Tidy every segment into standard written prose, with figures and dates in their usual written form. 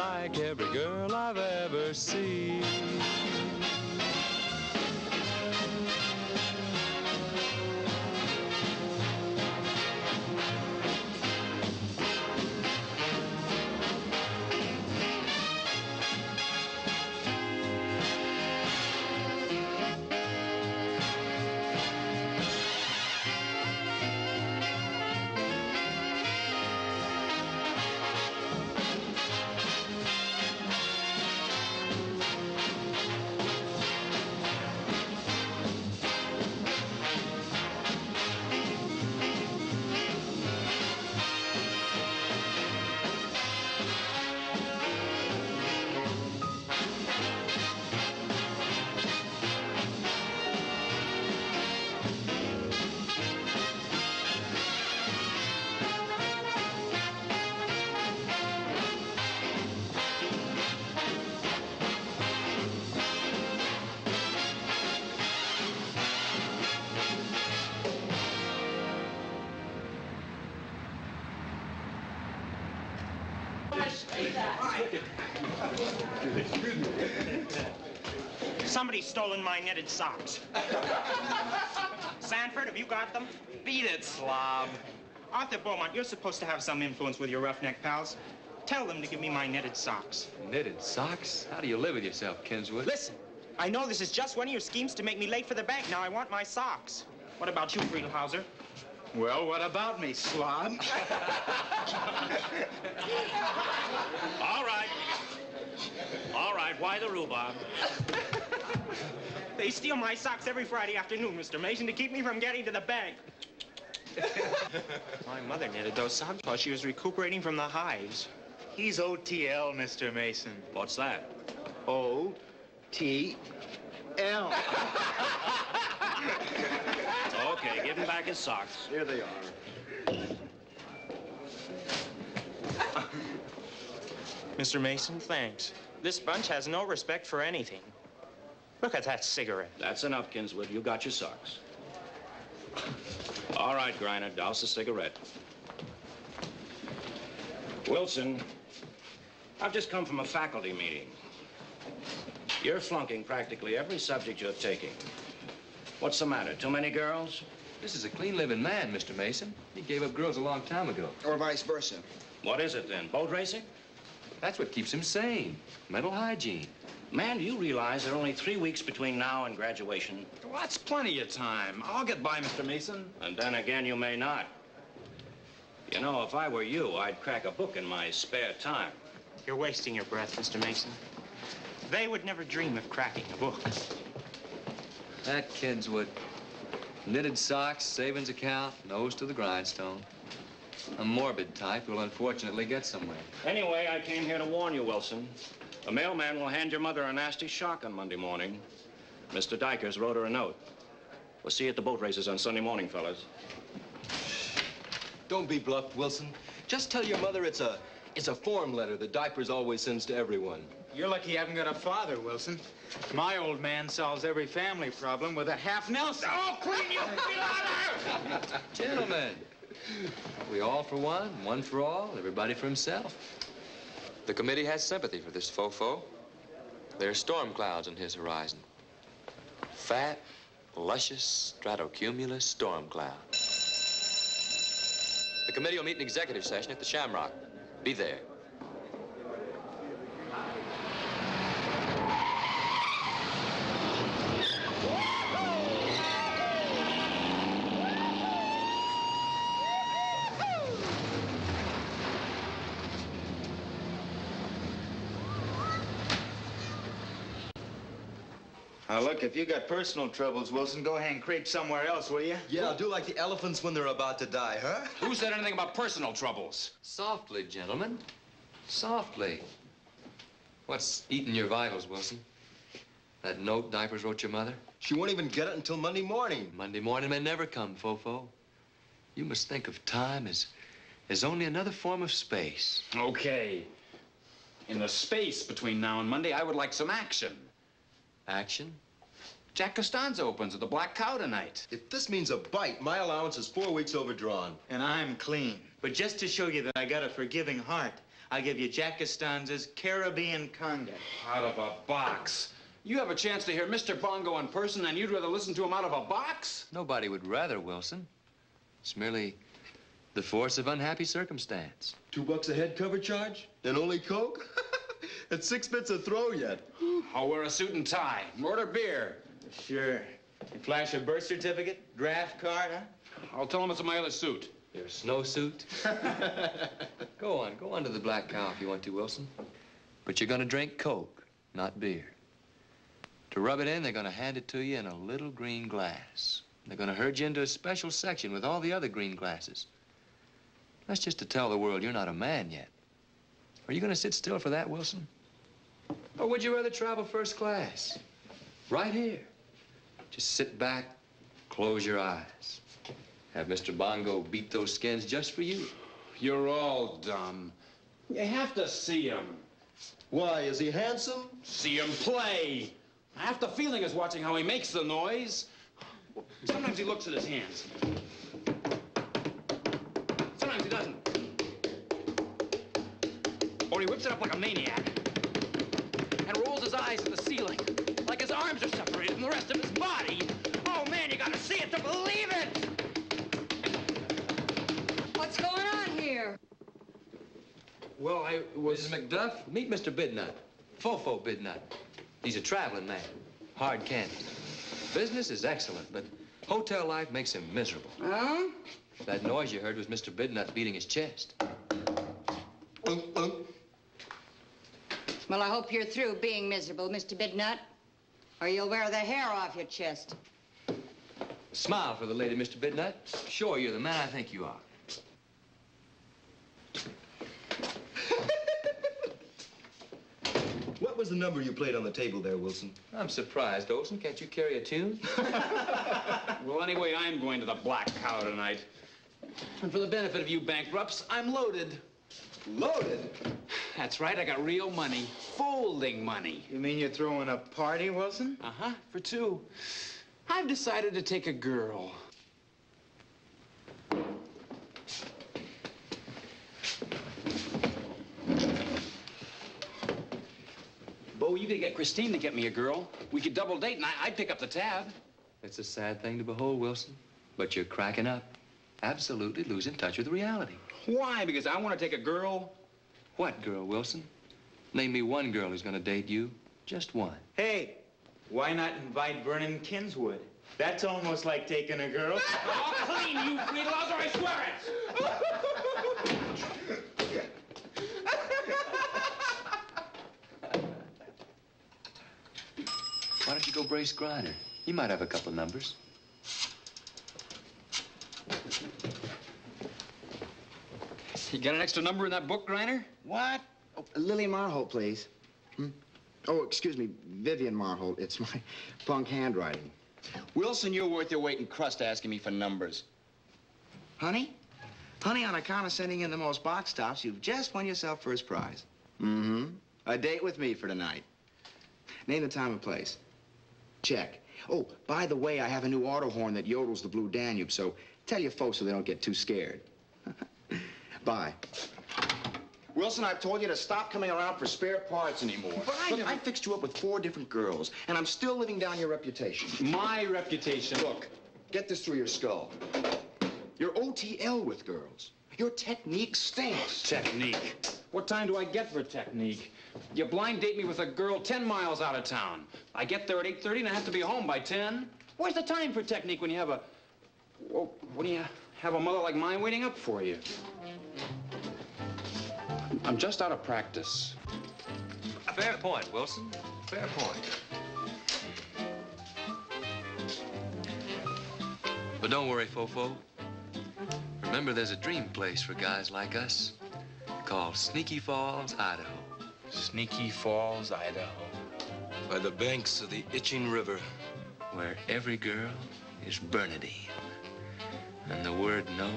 like every girl I've ever seen. Somebody's stolen my knitted socks. Sanford, have you got them? Beat it, slob. Arthur Beaumont, you're supposed to have some influence with your roughneck pals. Tell them to give me my knitted socks. Knitted socks? How do you live with yourself, Kinswood? Listen, I know this is just one of your schemes to make me late for the bank. Now I want my socks. What about you, Friedelhauser? Well, what about me, slob? All right. All right, why the rhubarb? They steal my socks every Friday afternoon, Mr. Mason, to keep me from getting to the bank. My mother knitted those socks while she was recuperating from the hives. He's OTL, Mr. Mason. What's that? OTL. Okay, give him back his socks. Here they are. Mr. Mason, thanks. This bunch has no respect for anything. Look at that cigarette. That's enough, Kinswood. You got your socks. All right, Griner, douse the cigarette. Wilson, I've just come from a faculty meeting. You're flunking practically every subject you're taking. What's the matter? Too many girls? This is a clean-living man, Mr. Mason. He gave up girls a long time ago. Or vice versa. What is it, then? Boat racing? That's what keeps him sane. Mental hygiene. Man, do you realize there are only 3 weeks between now and graduation? Well, that's plenty of time. I'll get by, Mr. Mason. And then again, you may not. You know, if I were you, I'd crack a book in my spare time. You're wasting your breath, Mr. Mason. They would never dream of cracking a book. That Kinswood. Knitted socks, savings account, nose to the grindstone. A morbid type who'll unfortunately get somewhere. Anyway, I came here to warn you, Wilson. A mailman will hand your mother a nasty shock on Monday morning. Mr. Dykers wrote her a note. We'll see you at the boat races on Sunday morning, fellas. Don't be bluffed, Wilson. Just tell your mother it's a form letter that Diapers always sends to everyone. You're lucky you haven't got a father, Wilson. My old man solves every family problem with a half Nelson. Oh, Queen, you blotter! Gentlemen, we all for one for all, everybody for himself. The committee has sympathy for this fofo. There are storm clouds on his horizon. Fat, luscious, stratocumulus storm cloud. The committee will meet in executive session at the Shamrock. Be there. Now, look, if you got personal troubles, Wilson, go hang crepe somewhere else, will you? Yeah, do like the elephants when they're about to die, huh? Who said anything about personal troubles? Softly, gentlemen. Softly. What's eating your vitals, Wilson? That note Diapers wrote your mother? She won't even get it until Monday morning. Monday morning may never come, fofo. You must think of time as only another form of space. Okay. In the space between now and Monday, I would like some action. Action? Jack Costanza opens at the Black Cow tonight. If this means a bite, my allowance is 4 weeks overdrawn. And I'm clean. But just to show you that I got a forgiving heart, I'll give you Jack Costanza's Caribbean Conga. Out of a box. You have a chance to hear Mr. Bongo in person, and you'd rather listen to him out of a box? Nobody would rather, Wilson. It's merely the force of unhappy circumstance. $2 a head cover charge? And only Coke? It's 6 bits a throw yet. I'll wear a suit and tie. Order beer. Sure. You flash a birth certificate, draft card, huh? I'll tell him it's my other suit. Your snowsuit? Go on to the Black Cow if you want to, Wilson. But you're gonna drink Coke, not beer. To rub it in, they're gonna hand it to you in a little green glass. They're gonna herd you into a special section with all the other green glasses. That's just to tell the world you're not a man yet. Are you gonna sit still for that, Wilson? Or would you rather travel first class? Right here. Just sit back, close your eyes. Have Mr. Bongo beat those skins just for you. You're all dumb. You have to see him. Why, is he handsome? See him play. Half the feeling is watching how he makes the noise. Sometimes he looks at his hands. Sometimes he doesn't. Or he whips it up like a maniac and rolls his eyes at the ceiling like his arms are separated from the rest of his body. Oh, man, you gotta see it to believe it! What's going on here? Well, I was... Mrs. McDuff, meet Mr. Bidnut. Fofo Bidnut. He's a traveling man. Hard candy. Business is excellent, but hotel life makes him miserable. Huh? That noise you heard was Mr. Bidnut beating his chest. Well, I hope you're through being miserable, Mr. Bidnut, or you'll wear the hair off your chest. Smile for the lady, Mr. Bidnut. Sure, you're the man I think you are. What was the number you played on the table there, Wilson? I'm surprised, Olson. Can't you carry a tune? Well, anyway, I'm going to the Black Cow tonight. And for the benefit of you bankrupts, I'm loaded. Loaded? That's right, I got real money. Folding money. You mean you're throwing a party, Wilson? Uh-huh, for two. I've decided to take a girl. Bo, you could get Christine to get me a girl. We could double date and I'd pick up the tab. It's a sad thing to behold, Wilson, but you're cracking up. Absolutely losing touch with reality. Why? Because I want to take a girl? What girl, Wilson? Name me one girl who's gonna date you. Just one. Hey, why not invite Vernon Kinswood? That's almost like taking a girl. I'll clean you, Freelouse, or I swear it! Why don't you go brace Griner? He might have a couple of numbers. You got an extra number in that book, Griner? What? Oh, Lily Marholt, please. Oh, excuse me, Vivian Marholt. It's my punk handwriting. Wilson, you're worth your weight in crust asking me for numbers. Honey? Honey, on account of sending in the most box tops, you've just won yourself first prize. Mm-hmm. A date with me for tonight. Name the time and place. Check. Oh, by the way, I have a new auto horn that yodels the Blue Danube, so tell your folks so they don't get too scared. Bye. Wilson, I've told you to stop coming around for spare parts anymore. But I fixed you up with 4 different girls, and I'm still living down your reputation. My reputation. Look, get this through your skull. You're OTL with girls. Your technique stinks. Technique. What time do I get for technique? You blind date me with a girl 10 miles out of town. I get there at 8:30 and I have to be home by 10. Where's the time for technique when you have a... Well, when you have a mother like mine waiting up for you? I'm just out of practice. Fair point, Wilson. Fair point. But don't worry, Fofo. Remember, there's a dream place for guys like us called Sneaky Falls, Idaho. Sneaky Falls, Idaho. By the banks of the itching river. Where every girl is Bernardine. And the word no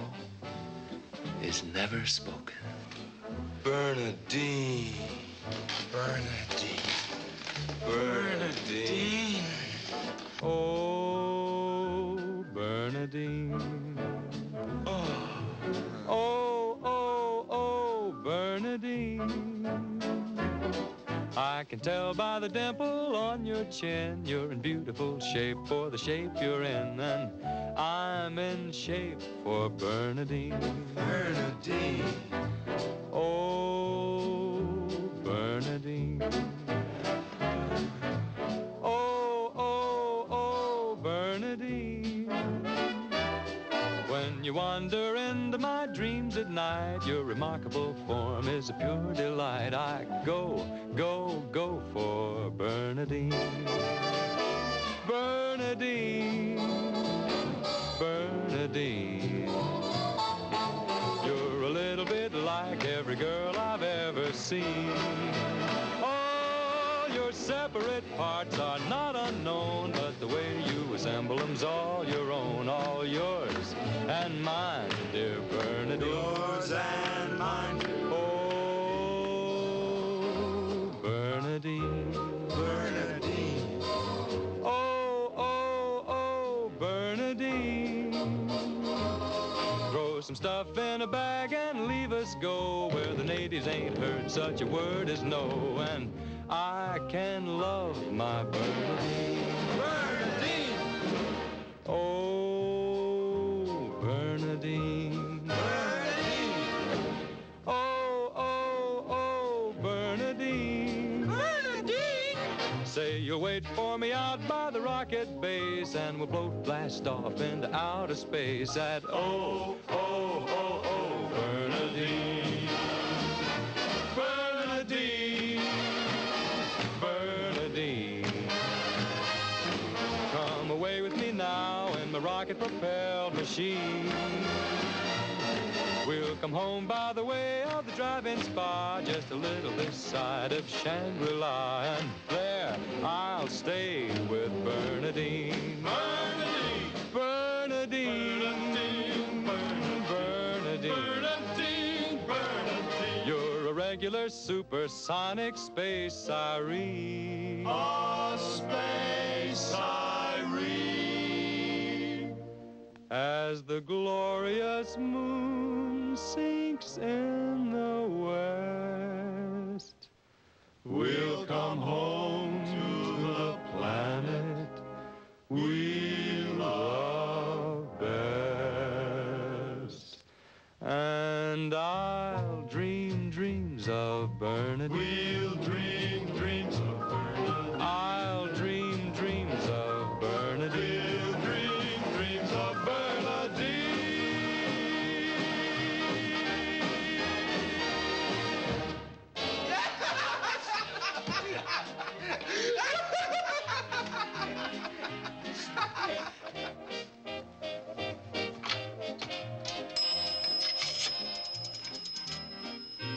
is never spoken. Bernardine. Bernardine. Bernardine. Oh, Bernardine. Oh, oh, oh, oh, Bernardine. I can tell by the dimple on your chin. You're in beautiful shape for the shape you're in. And I'm in shape for Bernardine. Bernardine. Oh, Bernardine. Oh, oh, oh, Bernardine. When you wander into my dreams at night, your remarkable form is a pure delight. I go, go, go for Bernardine. Bernardine, Bernardine. You're a little bit like every girl I've ever seen. All your separate parts are not unknown, but the way you assemble them's all your own, all yours and mine, dear Bernardine. Yours and mine. Oh, Bernardine. Bernardine. Oh, oh, oh, Bernardine. Throw some stuff in a bag and leave us go where the natives ain't heard such a word as no. And I can love my Bernardine. Bernardine. Oh, Bernardine. Bernardine. Oh, oh, oh, Bernardine. Bernardine. Say you'll wait for me out by the rocket base, and we'll both blast off into outer space at oh, oh, oh, oh, Bernardine. Bernardine. Bernardine. Come away with me now in the rocket-propelled machine. We'll come home by the way of the drive-in spa, just a little this side of Shangri-La, and there I'll stay with Bernardine. Bernardine! Bernardine! Bernardine! Bernardine! Bernardine! You're a regular supersonic space siren. A space siren. As the glorious moon sinks in the west, we'll come home to the planet we love best. And I'll dream dreams of Bernardine. We'll dream dreams of Bernardine. I'll dream dreams of Bernardine. We'll dream dreams of Bernardine.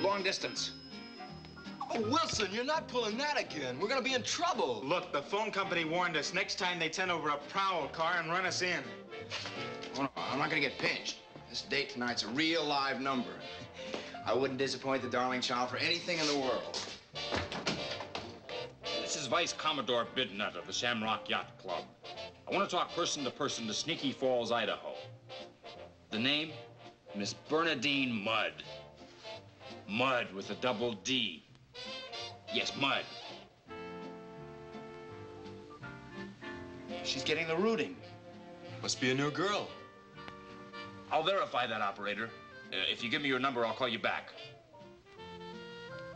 Long distance. Oh, Wilson, you're not pulling that again. We're gonna be in trouble. Look, the phone company warned us. Next time they send over a prowl car and run us in. Oh, no, I'm not gonna get pinched. This date tonight's a real live number. I wouldn't disappoint the darling child for anything in the world. This is Vice Commodore Bidnut of the Shamrock Yacht Club. I want to talk person to person to Sneaky Falls, Idaho. The name? Miss Bernardine Mudd. Mudd with a double D. Yes, Mudd. She's getting the rooting. Must be a new girl. I'll verify that, operator. If you give me your number, I'll call you back.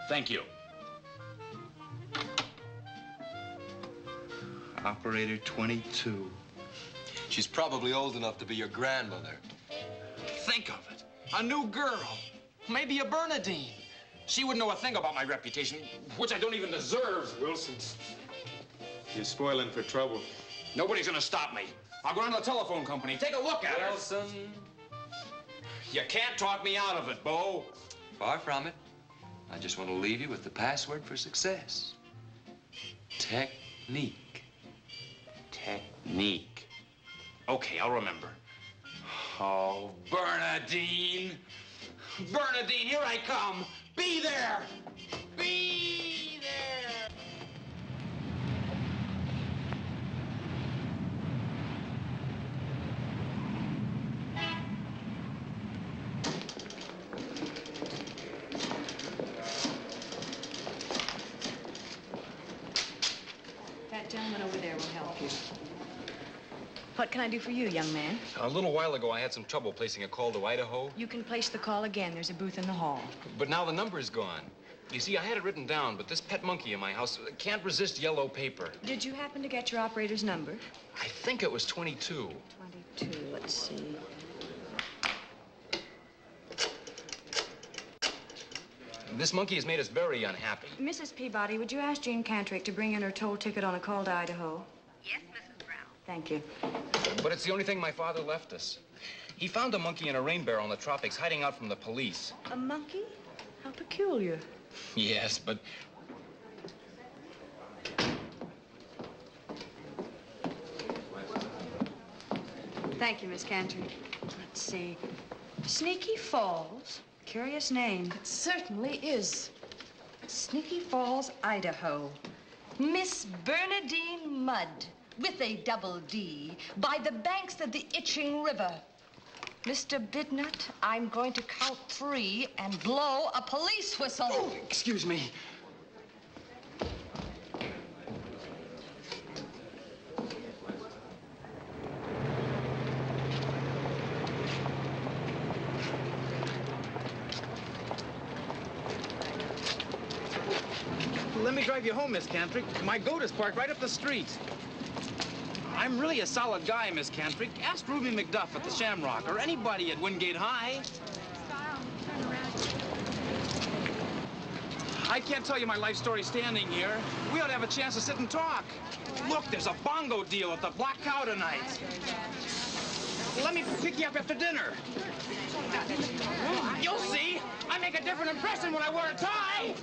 Thank you. Operator 22. She's probably old enough to be your grandmother. Think of it. A new girl. Maybe a Bernardine. She wouldn't know a thing about my reputation, which I don't even deserve. Wilson, you're spoiling for trouble. Nobody's gonna stop me. I'll go down to the telephone company. Take a look at her. Wilson. You can't talk me out of it, Bo. Far from it. I just want to leave you with the password for success. Technique. Technique. Okay, I'll remember. Oh, Bernardine. Bernardine, here I come. Be there. Be there. gentleman over there will help you. What can I do for you, young man? A little while ago, I had some trouble placing a call to Idaho. You can place the call again. There's a booth in the hall. But now the number is gone. You see, I had it written down, but this pet monkey in my house can't resist yellow paper. Did you happen to get your operator's number? I think it was 22. 22, let's see. This monkey has made us very unhappy. Mrs. Peabody, would you ask Jean Cantrick to bring in her toll ticket on a call to Idaho? Yes, Mrs. Brown. Thank you. But it's the only thing my father left us. He found a monkey in a rain barrel in the tropics hiding out from the police. A monkey? How peculiar. Yes, but... Thank you, Miss Cantrick. Let's see. Sneaky Falls. Curious name. It certainly is. Sneaky Falls, Idaho. Miss Bernardine Mudd, with a double D, by the banks of the Itching River. Mr. Bidnut, I'm going to count 3 and blow a police whistle. Oh, excuse me. Let me drive you home, Miss Cantrick. My goat is parked right up the street. I'm really a solid guy, Miss Cantrick. Ask Ruby McDuff at the Shamrock or anybody at Wingate High. I can't tell you my life story standing here. We ought to have a chance to sit and talk. Look, there's a bongo deal at the Black Cow tonight. Let me pick you up after dinner. You'll see. I make a different impression when I wear a tie.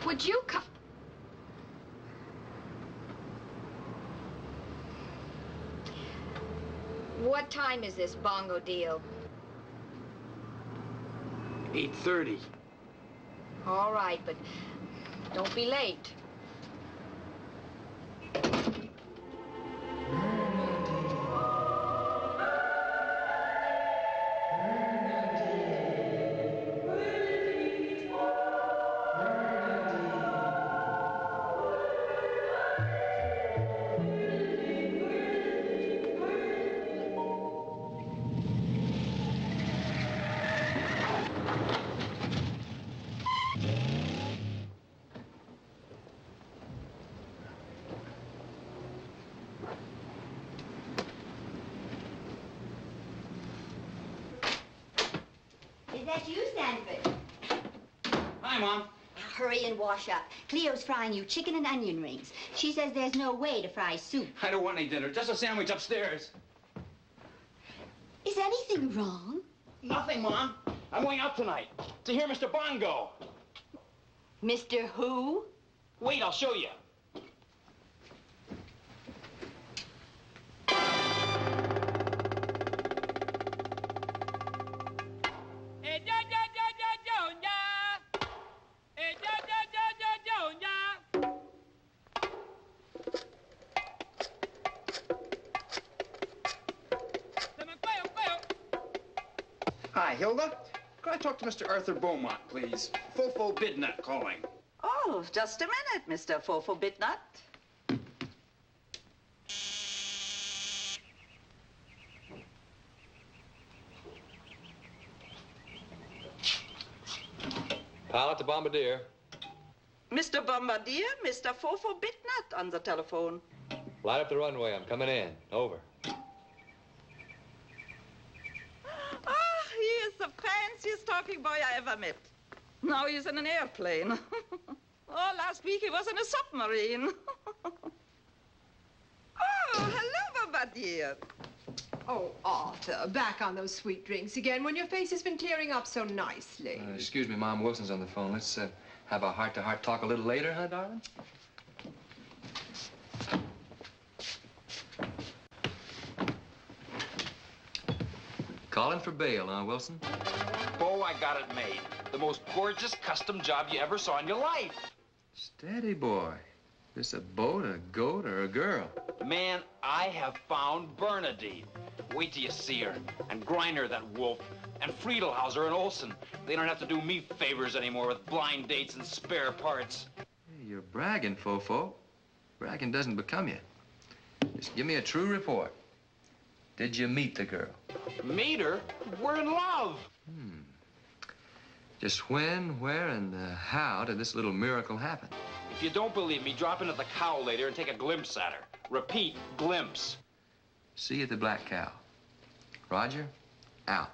Would you come? What time is this bongo deal? 8:30. All right, but don't be late. Is that you, Stanford? Hi, Mom. Hurry and wash up. Cleo's frying you chicken and onion rings. She says there's no way to fry soup. I don't want any dinner. Just a sandwich upstairs. Is anything wrong? Nothing, Mom. I'm going out tonight to hear Mr. Bongo. Mr. Who? Wait, I'll show you. Hi, Hilda. Could I talk to Mr. Arthur Beaumont, please? Fofo Bidnut calling. Oh, just a minute, Mr. Fofo Bidnut. Pilot to Bombardier. Mr. Bombardier, Mr. Fofo Bidnut on the telephone. Light up the runway. I'm coming in. Over. Ah, he is the fanciest talking boy I ever met. Now he's in an airplane. Oh, last week he was in a submarine. Oh, hello, dear. Oh, Arthur, back on those sweet drinks again when your face has been clearing up so nicely. Excuse me, Mom. Wilson's on the phone. Let's have a heart-to-heart talk a little later, huh, darling? Calling for bail, huh, Wilson? Oh, I got it made. The most gorgeous custom job you ever saw in your life. Steady, boy. This a boat, a goat, or a girl? Man, I have found Bernardine. Wait till you see her. And Griner, that wolf. And Friedelhauser and Olson. They don't have to do me favors anymore with blind dates and spare parts. Hey, you're bragging, Fofo. Bragging doesn't become you. Just give me a true report. Did you meet the girl? Meet her? We're in love. Just when, where, and how did this little miracle happen? If you don't believe me, drop in at the cow later and take a glimpse at her. Repeat, glimpse. See you at the Black Cow. Roger, out.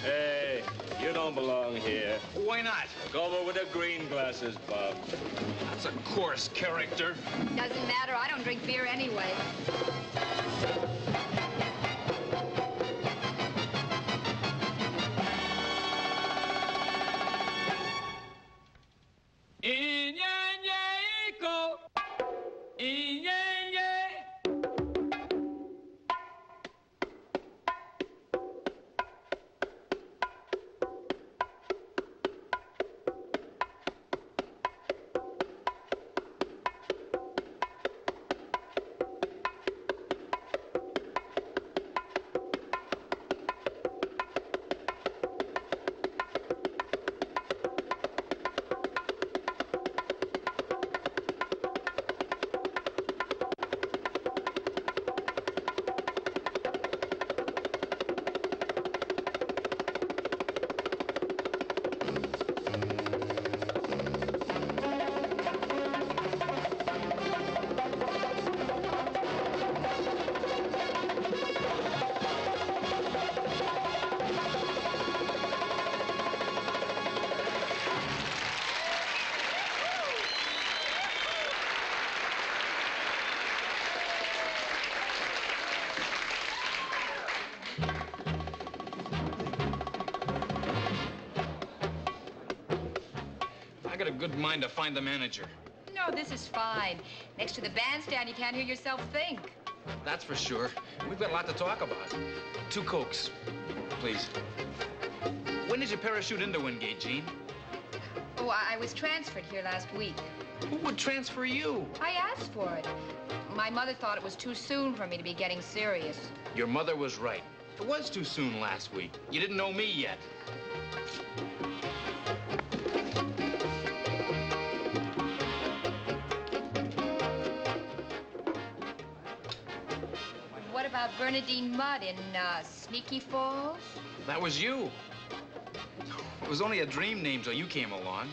Hey, you don't belong here. Why not? Go over with the green glasses, Bob. That's a coarse character. Doesn't matter. I don't drink beer anyway. I got a good mind to find the manager. No, this is fine. Next to the bandstand, you can't hear yourself think. That's for sure. We've got a lot to talk about. 2 Cokes, please. When did you parachute into Wingate, Jean? Oh, I was transferred here last week. Who would transfer you? I asked for it. My mother thought it was too soon for me to be getting serious. Your mother was right. It was too soon last week. You didn't know me yet. What about Bernardine Mudd in Sneaky Falls? That was you. It was only a dream name till you came along.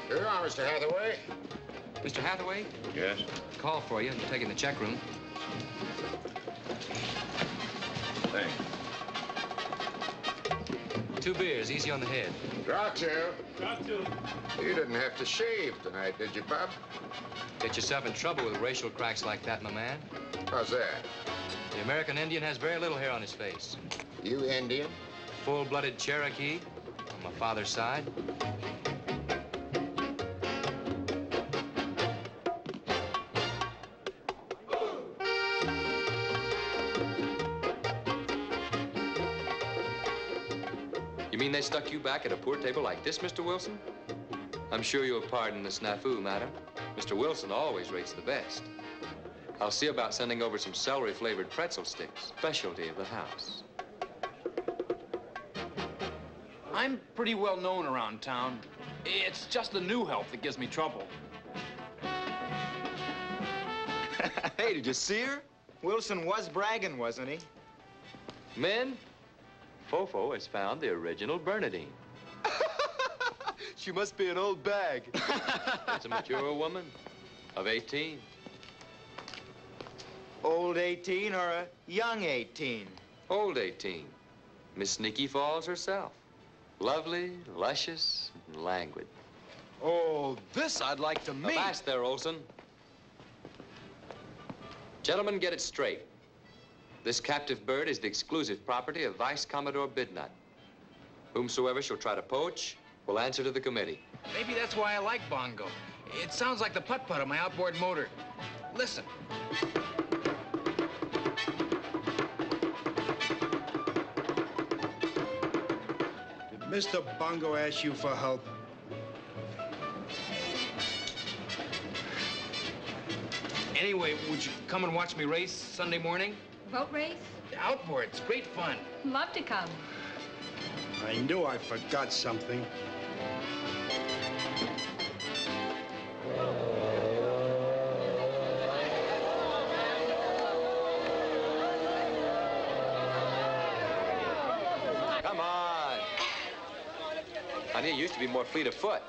Here, Mr. Hathaway. Mr. Hathaway? Yes? Call for you. I'm taking the check room. Thanks. 2 beers, easy on the head. Got to. You didn't have to shave tonight, did you, Bob? Get yourself in trouble with racial cracks like that, my man. How's that? The American Indian has very little hair on his face. You Indian? Full-blooded Cherokee on my father's side. You mean they stuck you back at a poor table like this, Mr. Wilson? I'm sure you'll pardon the snafu, madam. Mr. Wilson always rates the best. I'll see about sending over some celery-flavored pretzel sticks, specialty of the house. I'm pretty well known around town. It's just the new help that gives me trouble. Hey, did you see her? Wilson was bragging, wasn't he? Men, Fofo has found the original Bernardine. She must be an old bag. It's a mature woman of 18. Old 18 or a young 18? Old 18. Miss Sneaky Falls herself. Lovely, luscious, and languid. Oh, this I'd like to meet. Avast there, Olson. Gentlemen, get it straight. This captive bird is the exclusive property of Vice Commodore Bidnut. Whomsoever shall try to poach will answer to the committee. Maybe that's why I like bongo. It sounds like the putt-putt of my outboard motor. Listen. Did Mr. Bongo ask you for help? Anyway, would you come and watch me race Sunday morning? Boat race? Outboards, great fun. Love to come. I knew I forgot something. Come on. Honey, you used to be more fleet of foot.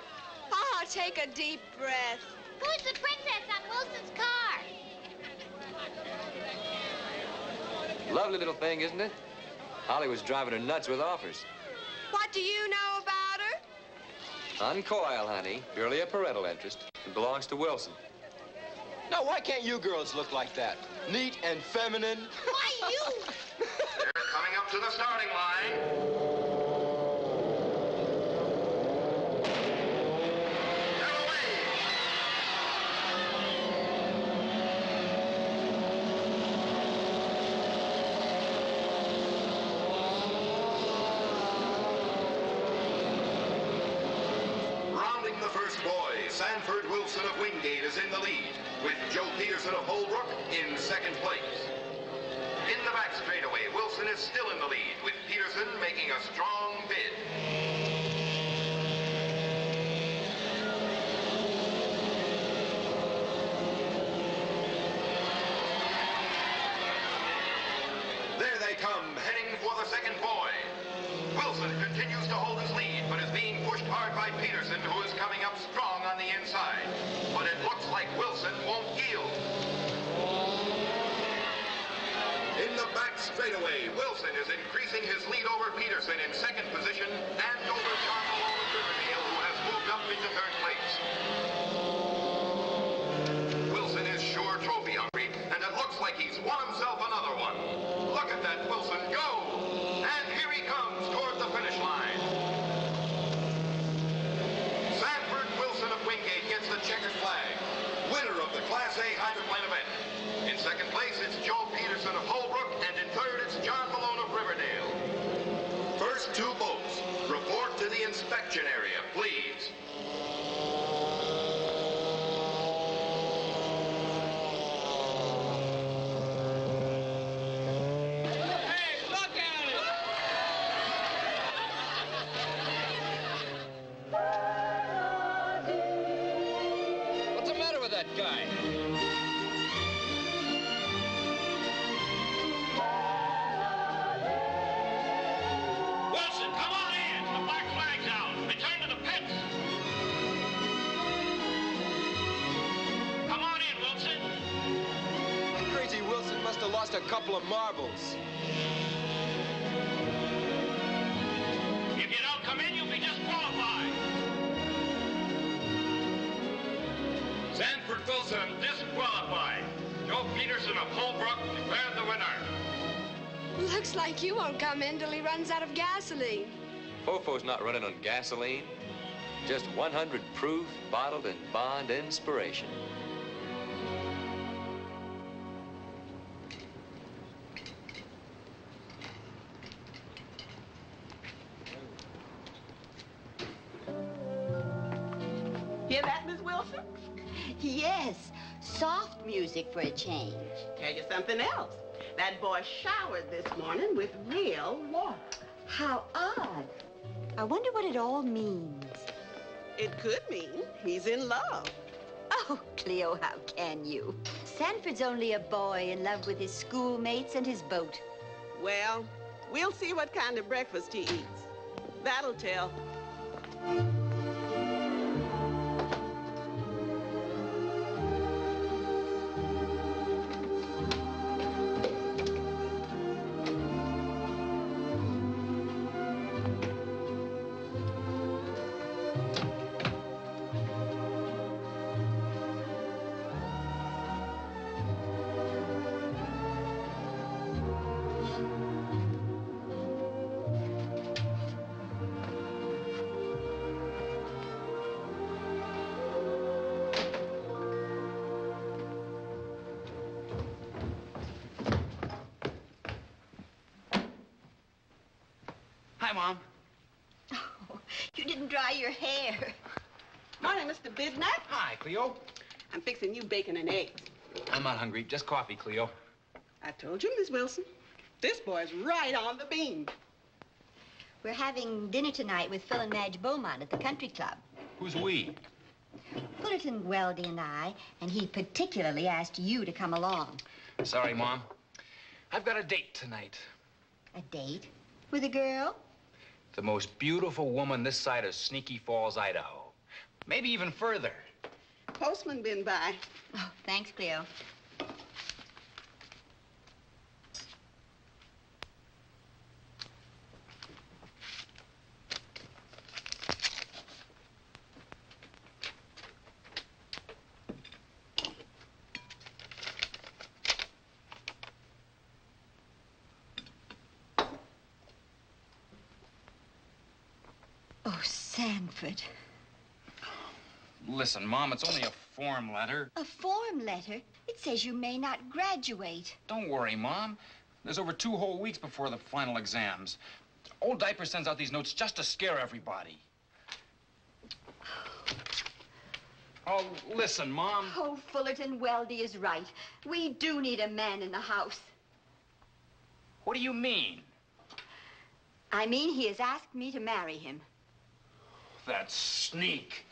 Oh, take a deep breath. Who's the princess on Wilson's car? Lovely little thing, isn't it? Holly was driving her nuts with offers. What do you know about her? Uncoil, honey. Purely a parental interest. It belongs to Wilson. Now, why can't you girls look like that? Neat and feminine. Why, you? They're coming up to the starting line. Sanford Wilson of Wingate is in the lead, with Joe Peterson of Holbrook in second place. In the back straightaway, Wilson is still in the lead, with Peterson making a strong bid. There they come, heading for the second buoy. Wilson continues to hold his lead, but is being pushed hard by Peterson, who is coming up strong on the inside. But it looks like Wilson won't yield. In the back straightaway, Wilson is increasing his lead over Peterson in second position and over John Malone of Riverdale, who has moved up into third place. Wilson is sure trophy hungry, and it looks like he's won himself another one. Look at that Wilson go! And here he comes toward the finish line. Sanford Wilson of Wingate gets the checkered flag, winner of the Class A hydroplane event. In second place, it's Joe Peterson of Holbrook, and in third, it's John Malone of Riverdale. First two boats, report to the inspection area, please. What's the matter with that guy? Wilson, come on in. The black flag's out. Return to the pits. Come on in, Wilson. Crazy Wilson must have lost a couple of marbles. If you don't come in, you'll be disqualified. Sanford Wilson disqualified. Joe Peterson of Holbrook declared the winner. Looks like you won't come in till he runs out of gasoline. Fofo's not running on gasoline. Just 100 proof, bottled and bond inspiration. Hear that, Miss Wilson? Yes, soft music for a change. Tell you something else. That boy showered this morning with real water. How odd. I wonder what it all means. It could mean he's in love. Oh, Cleo, how can you? Sanford's only a boy in love with his schoolmates and his boat. Well, we'll see what kind of breakfast he eats. That'll tell. Hi, Mom. Oh, you didn't dry your hair. Morning, Mr. Bidnut. Hi, Cleo. I'm fixing you bacon and eggs. I'm not hungry. Just coffee, Cleo. I told you, Miss Wilson. This boy's right on the beam. We're having dinner tonight with Phil and Madge Beaumont at the country club. Who's we? Fullerton Weldy and I, and he particularly asked you to come along. Sorry, Mom. I've got a date tonight. A date? With a girl? The most beautiful woman this side of Sneaky Falls, Idaho. Maybe even further. Postman been by. Oh, thanks, Cleo. Oh, Sanford. Listen, Mom, it's only a form letter. A form letter? It says you may not graduate. Don't worry, Mom. There's over 2 whole weeks before the final exams. Old Diaper sends out these notes just to scare everybody. Oh, listen, Mom. Oh, Fullerton Weldy is right. We do need a man in the house. What do you mean? I mean, he has asked me to marry him. That sneak.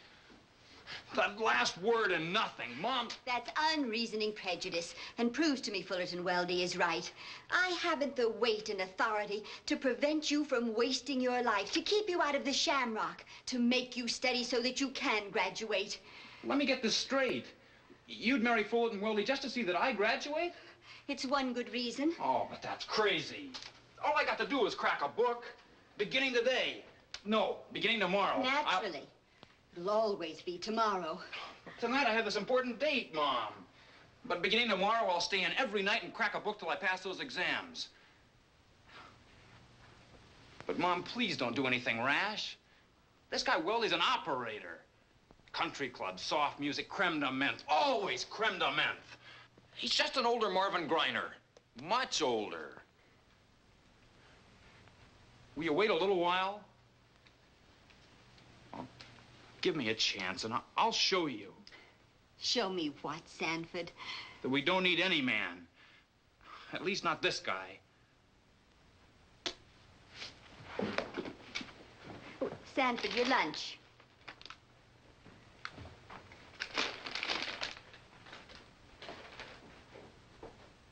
That last word and nothing. Mom. That's unreasoning prejudice and proves to me Fullerton Weldy is right. I haven't the weight and authority to prevent you from wasting your life, to keep you out of the shamrock, to make you study so that you can graduate. Let me get this straight. You'd marry Fullerton Weldy just to see that I graduate? It's one good reason. Oh, but that's crazy. All I got to do is crack a book. Beginning today. No, beginning tomorrow. Naturally. It'll always be tomorrow. Tonight I have this important date, Mom. But beginning tomorrow, I'll stay in every night and crack a book till I pass those exams. But, Mom, please don't do anything rash. This guy Weldy's an operator. Country club, soft music, creme de menthe. Always creme de menthe. He's just an older Marvin Griner. Much older. Will you wait a little while? Oh, give me a chance, and I'll show you. Show me what, Sanford? That we don't need any man. At least not this guy. Sanford, your lunch.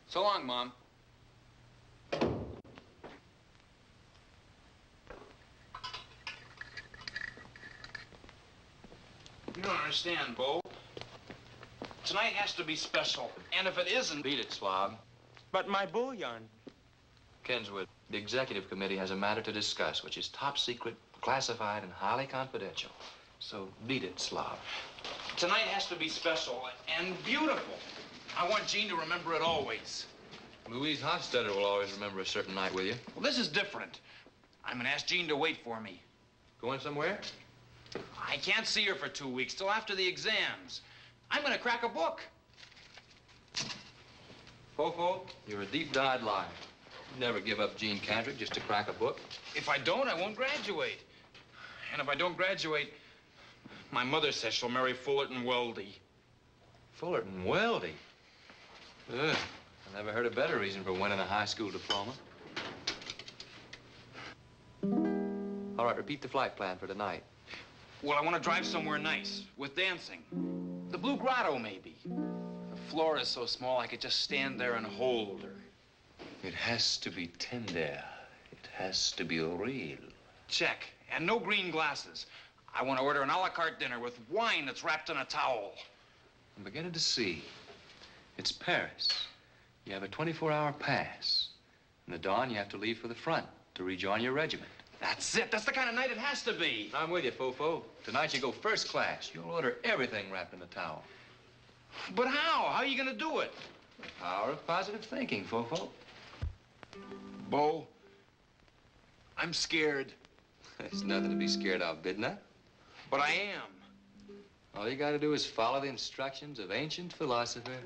So long, Mom. You don't understand, Bo. Tonight has to be special. And if it isn't... Beat it, slob. But my bullion. Kinswood, the executive committee has a matter to discuss, which is top secret, classified, and highly confidential. So beat it, slob. Tonight has to be special and beautiful. I want Jean to remember it always. Louise Hofstadter will always remember a certain night with you. Well, this is different. I'm gonna ask Jean to wait for me. Going somewhere? I can't see her for 2 weeks, till after the exams. I'm gonna crack a book. Fofo, you're a deep-dyed liar. You never give up Jean Cantrick just to crack a book. If I don't, I won't graduate. And if I don't graduate, my mother says she'll marry Fullerton Weldy. Fullerton Weldy? Ugh, I never heard a better reason for winning a high school diploma. All right, repeat the flight plan for tonight. Well, I want to drive somewhere nice, with dancing. The Blue Grotto, maybe. floor is so small I could just stand there and hold her. It has to be tender. It has to be real. Check. And no green glasses. I want to order an a la carte dinner with wine that's wrapped in a towel. I'm beginning to see. It's Paris. You have a 24-hour pass. In the dawn, you have to leave for the front to rejoin your regiment. That's it. That's the kind of night it has to be. I'm with you, Fofo. Tonight you go first class. You'll order everything wrapped in a towel. But how? How are you going to do it? The power of positive thinking, Fofo. Bo, I'm scared. There's nothing to be scared of, Bidna. But I am. All you got to do is follow the instructions of ancient philosopher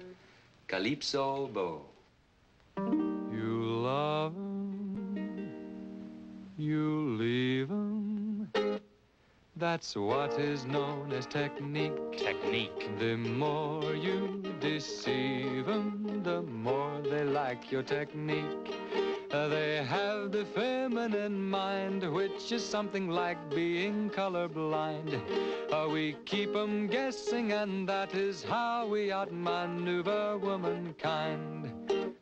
Calypso Bo. You love 'em, you leave 'em. That's what is known as technique. Technique. The more you deceive 'em, the more they like your technique. They have the feminine mind, which is something like being colorblind. We keep 'em guessing, and that is how we outmaneuver womankind.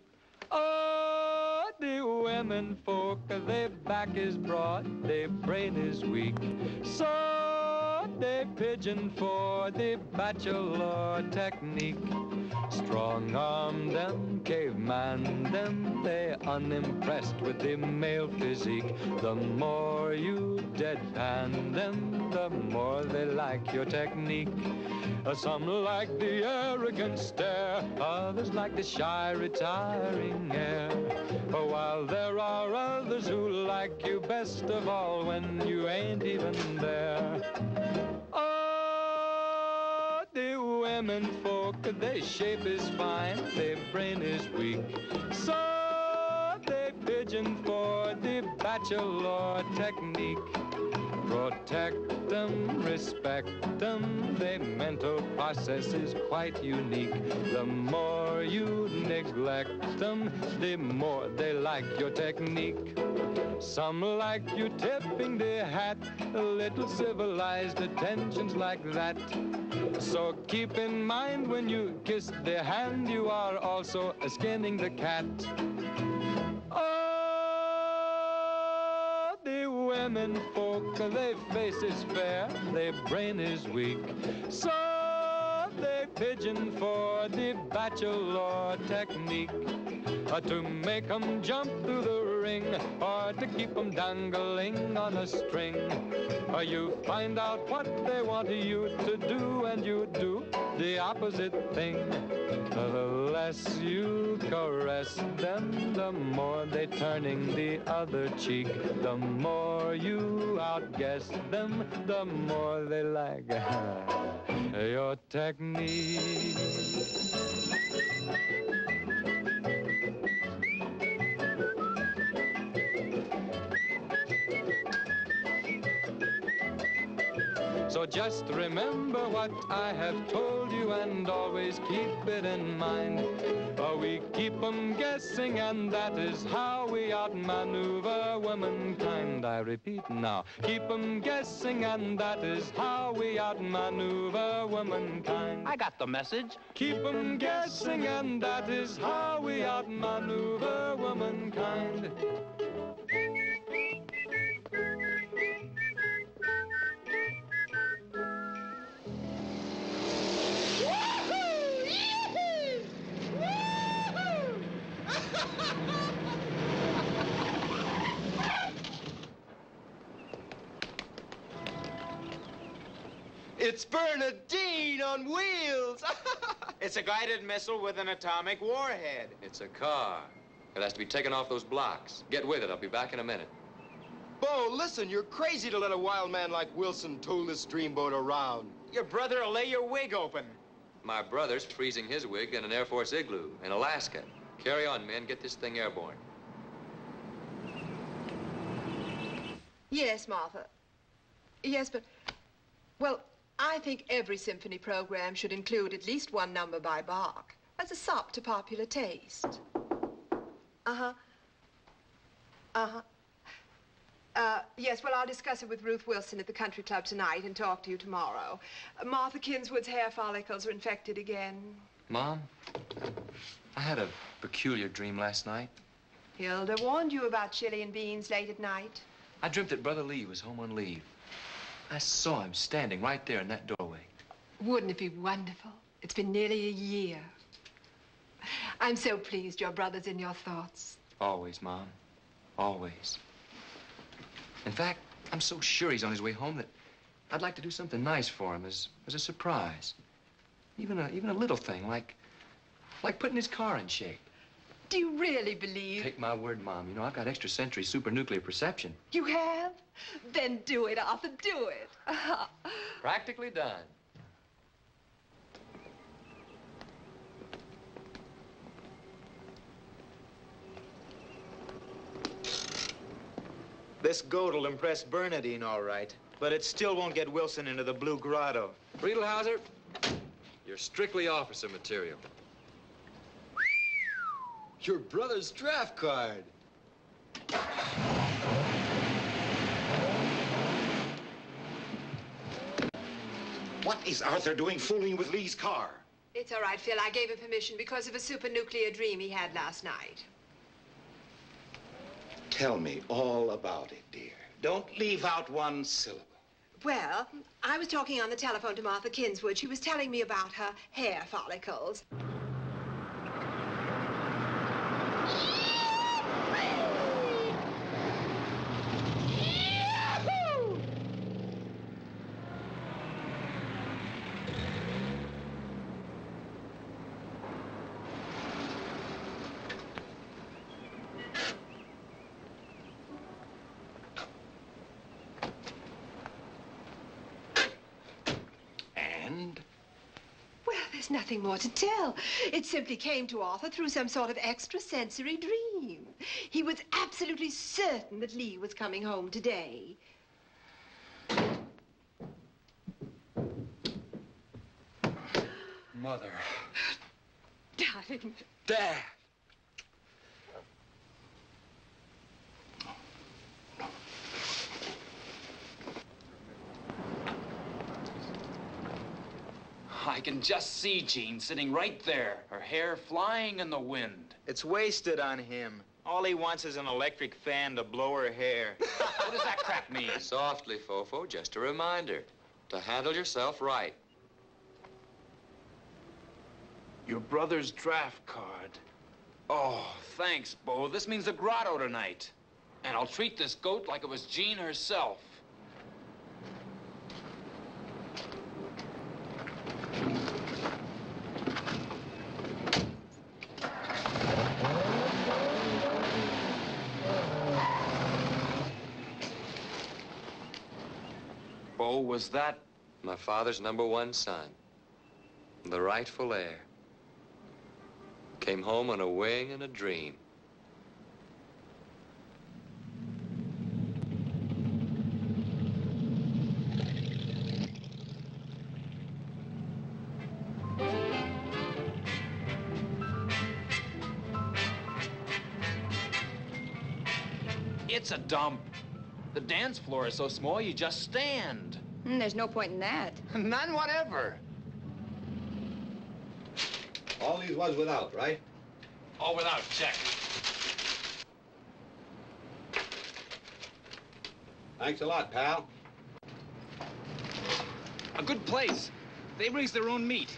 Oh, the women folk, their back is broad, their brain is weak. So they pigeon for the bachelor technique. Strong-arm them, caveman them, they're unimpressed with the male physique. The more you deadpan them, the more they like your technique. Some like the arrogant stare, others like the shy, retiring air. While there are others who like you best of all when you ain't even there. Oh, the women folk, their shape is fine, their brain is weak. So they pigeon for the bachelor technique. Protect them, respect them, their mental process is quite unique. The more you neglect them, the more they like your technique. Some like you tipping their hat, little civilized attentions like that. So keep in mind when you kiss their hand, you are also skinning the cat. Oh, the women folk, their face is fair, their brain is weak. So they pigeon for the bachelor technique. To make 'em jump through the ring, or to keep 'em dangling on a string. You find out what they want you to do, and you do the opposite thing. The less you caress them, the more they turning the other cheek. The more you outguess them, the more they like your technique. So just remember what I have told you and always keep it in mind. We keep 'em guessing, and that is how we outmaneuver womankind. I repeat now, keep 'em guessing, and that is how we outmaneuver womankind. I got the message. Keep 'em guessing, and that is how we outmaneuver womankind. It's Bernardine on wheels! It's a guided missile with an atomic warhead. It's a car. It has to be taken off those blocks. Get with it. I'll be back in a minute. Bo, listen, you're crazy to let a wild man like Wilson tool this dreamboat around. Your brother will lay your wig open. My brother's freezing his wig in an Air Force igloo in Alaska. Carry on, men. Get this thing airborne. Yes, Martha. Yes, but, well, I think every symphony program should include at least one number by Bach as a sop to popular taste. Uh-huh. Uh-huh. Yes, well, I'll discuss it with Ruth Wilson at the country club tonight and talk to you tomorrow. Martha Kinswood's hair follicles are infected again. Mom, I had a peculiar dream last night. Hilda warned you about chili and beans late at night. I dreamt that Brother Lee was home on leave. I saw him standing right there in that doorway. Wouldn't it be wonderful? It's been nearly a year. I'm so pleased your brother's in your thoughts. Always, Mom. Always. In fact, I'm so sure he's on his way home that I'd like to do something nice for him as a surprise. Even a little thing, like putting his car in shape. Do you really believe? Take my word, Mom. You know, I've got extrasensory supernuclear perception. You have? Then do it, Arthur, do it. Practically done. This goat will impress Bernardine all right, but it still won't get Wilson into the Blue Grotto. Riedelhauser, you're strictly officer material. Your brother's draft card. What is Arthur doing fooling with Lee's car? It's all right, Phil. I gave him permission because of a supernuclear dream he had last night. Tell me all about it, dear. Don't leave out one syllable. Well, I was talking on the telephone to Martha Kinswood. She was telling me about her hair follicles. There's nothing more to tell. It simply came to Arthur through some sort of extrasensory dream. He was absolutely certain that Lee was coming home today. Mother. Darling. Dad. I can just see Jean sitting right there, her hair flying in the wind. It's wasted on him. All he wants is an electric fan to blow her hair. What does that crap mean? Softly, Fofo. Just a reminder to handle yourself right. Your brother's draft card. Oh, thanks, Bo. This means the grotto tonight. And I'll treat this goat like it was Jean herself. Bo, was that? My father's #1 son, the rightful heir. Came home on a wing and a dream. It's a dump. The dance floor is so small you just stand. There's no point in that. None whatever. All these was without, right? All without, check. Thanks a lot, pal. A good place. They raise their own meat.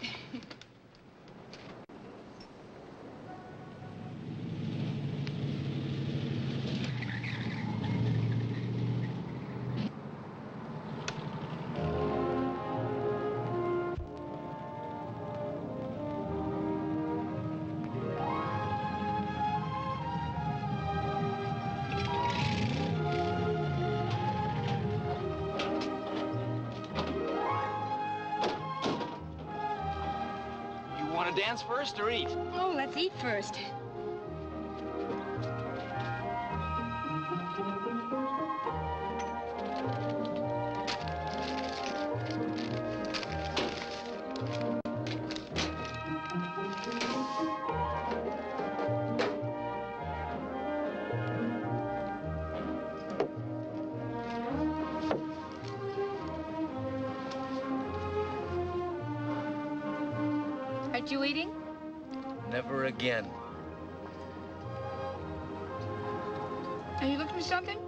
Want to dance first or eat? Oh, let's eat first. Aren't you eating? never again. Are you looking for something?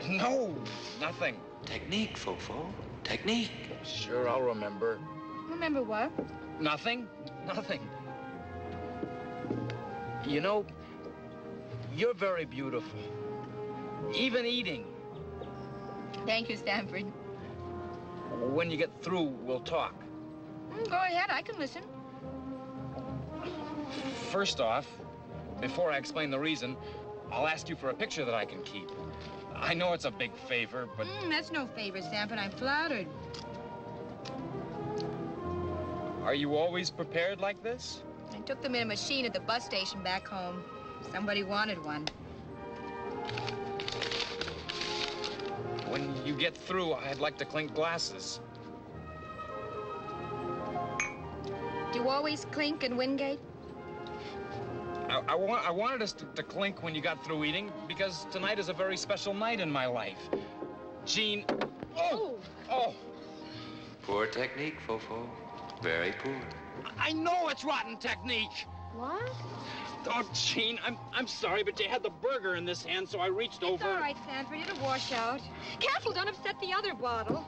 No, nothing. Technique, Fofo. Technique. Sure, I'll remember. Remember what? Nothing. Nothing. You know, you're very beautiful. Even eating. Thank you, Stanford. When you get through, we'll talk. Go ahead, I can listen. First off, before I explain the reason, I'll ask you for a picture that I can keep. I know it's a big favor, but... That's no favor, Stanford. I'm flattered. Are you always prepared like this? I took them in a machine at the bus station back home. Somebody wanted one. When you get through, I'd like to clink glasses. Do you always clink in Wingate? I wanted us to clink when you got through eating, because tonight is a very special night in my life. Jean... Oh! Oh! Poor technique, Fofo. Very poor. I know it's rotten technique. What? Oh, Jean, I'm sorry, but you had the burger in this hand, so I reached over. It's all right, Stanford. It'll wash out. Careful, don't upset the other bottle.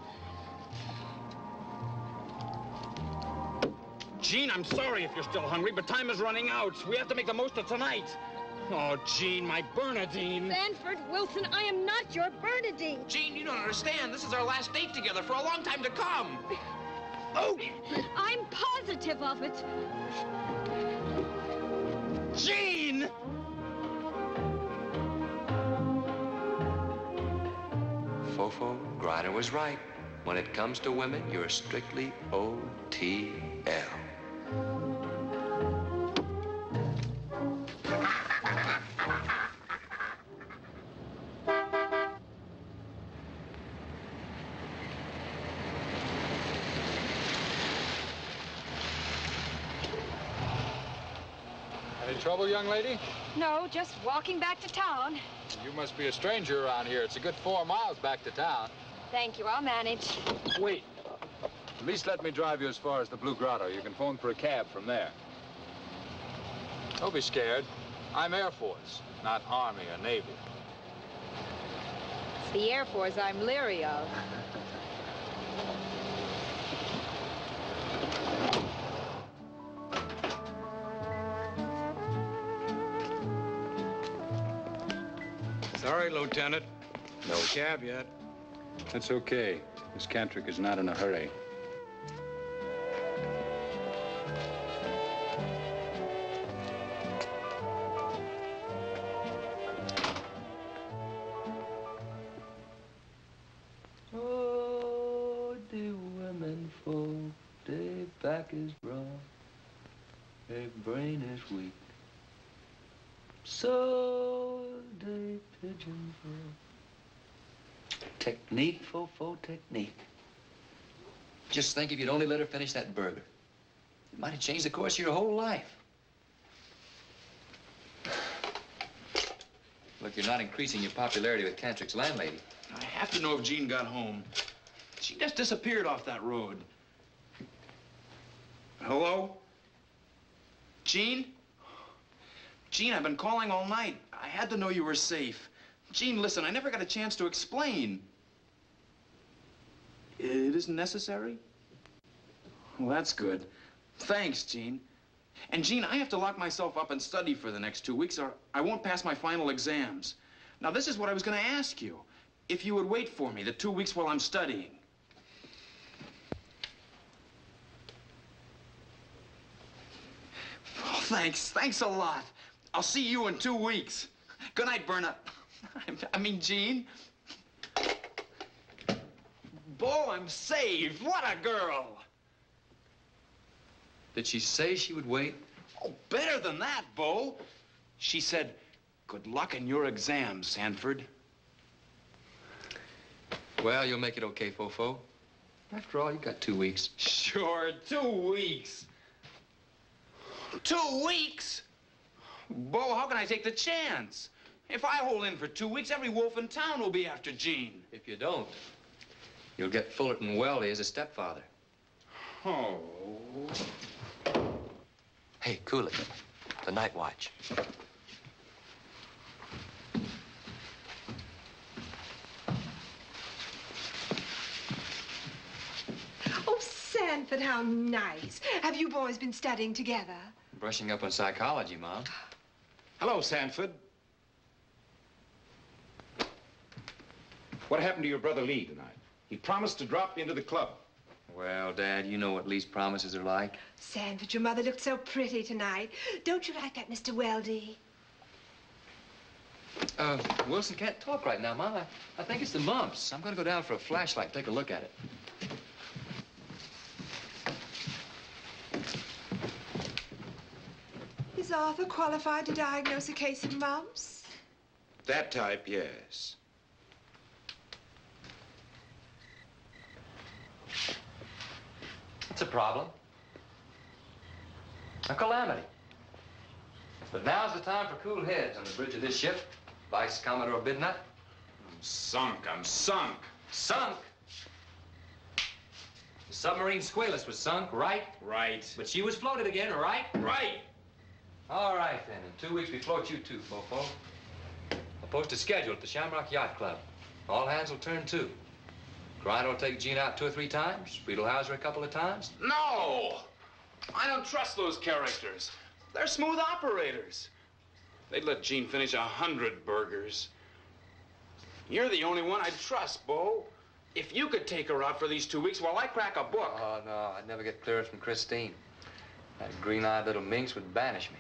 Jean, I'm sorry if you're still hungry, but time is running out. We have to make the most of tonight. Oh, Jean, my Bernardine. Stanford, Wilson, I am not your Bernardine. Jean, you don't understand. This is our last date together for a long time to come. Oh! I'm positive of it. Jean! Fofo, Griner was right. When it comes to women, you're strictly OTL. Any trouble, young lady? No, just walking back to town. You must be a stranger around here. It's a good 4 miles back to town. Thank you, I'll manage. Wait. At least let me drive you as far as the Blue Grotto. You can phone for a cab from there. Don't be scared. I'm Air Force, not Army or Navy. It's the Air Force I'm leery of. Sorry, Lieutenant. No cab yet. That's okay. Miss Cantrick is not in a hurry. Oh, the women folk, their back is broad, their brain is weak. So they pigeon fall. Technique, Fofo, technique. Just think if you'd only let her finish that burger. It might have changed the course of your whole life. Look, you're not increasing your popularity with Cantrick's landlady. I have to know if Jean got home. She just disappeared off that road. Hello? Jean? Jean, I've been calling all night. I had to know you were safe. Jean, listen, I never got a chance to explain. It isn't necessary? Well, that's good. Thanks, Jean. And, Jean, I have to lock myself up and study for the next 2 weeks, or I won't pass my final exams. Now, this is what I was going to ask you. If you would wait for me the 2 weeks while I'm studying. Oh, thanks. Thanks a lot. I'll see you in 2 weeks. Good night, Berna. I mean, Jean. Bo, I'm saved. What a girl. Did she say she would wait? Oh, better than that, Bo. She said, good luck in your exams, Sanford. Well, you'll make it okay, Fofo. After all, you got 2 weeks. Sure, 2 weeks. 2 weeks? Bo, how can I take the chance? If I hold in for 2 weeks, every wolf in town will be after Jean. If you don't, you'll get Fullerton Weldy as a stepfather. Oh. Hey, cool it. the night watch. Oh, Sanford, how nice. Have you boys been studying together? Brushing up on psychology, Mom. Hello, Sanford. What happened to your brother Lee tonight? He promised to drop into the club. Well, Dad, you know what Lee's promises are like. Sanford, your mother looked so pretty tonight. Don't you like that, Mr. Weldy? Wilson can't talk right now, Mom. I think it's the mumps. I'm gonna go down for a flashlight and take a look at it. Is Arthur qualified to diagnose a case of mumps? That type, yes. It's a problem. A calamity. But now's the time for cool heads on the bridge of this ship. Vice Commodore Bidnut. I'm sunk. Sunk? The submarine Squalus was sunk, right? Right. But she was floated again, right? Right. All right, then. In 2 weeks, we float you too, Fofo. I'll post a schedule at the Shamrock Yacht Club. All hands will turn to. Grinder will take Gene out 2 or 3 times. Friedelhauser a couple of times. No! I don't trust those characters. They're smooth operators. They'd let Gene finish 100 burgers. You're the only one I'd trust, Bo. If you could take her out for these 2 weeks while I crack a book. Oh, no, I'd never get clearance from Christine. That green-eyed little minx would banish me.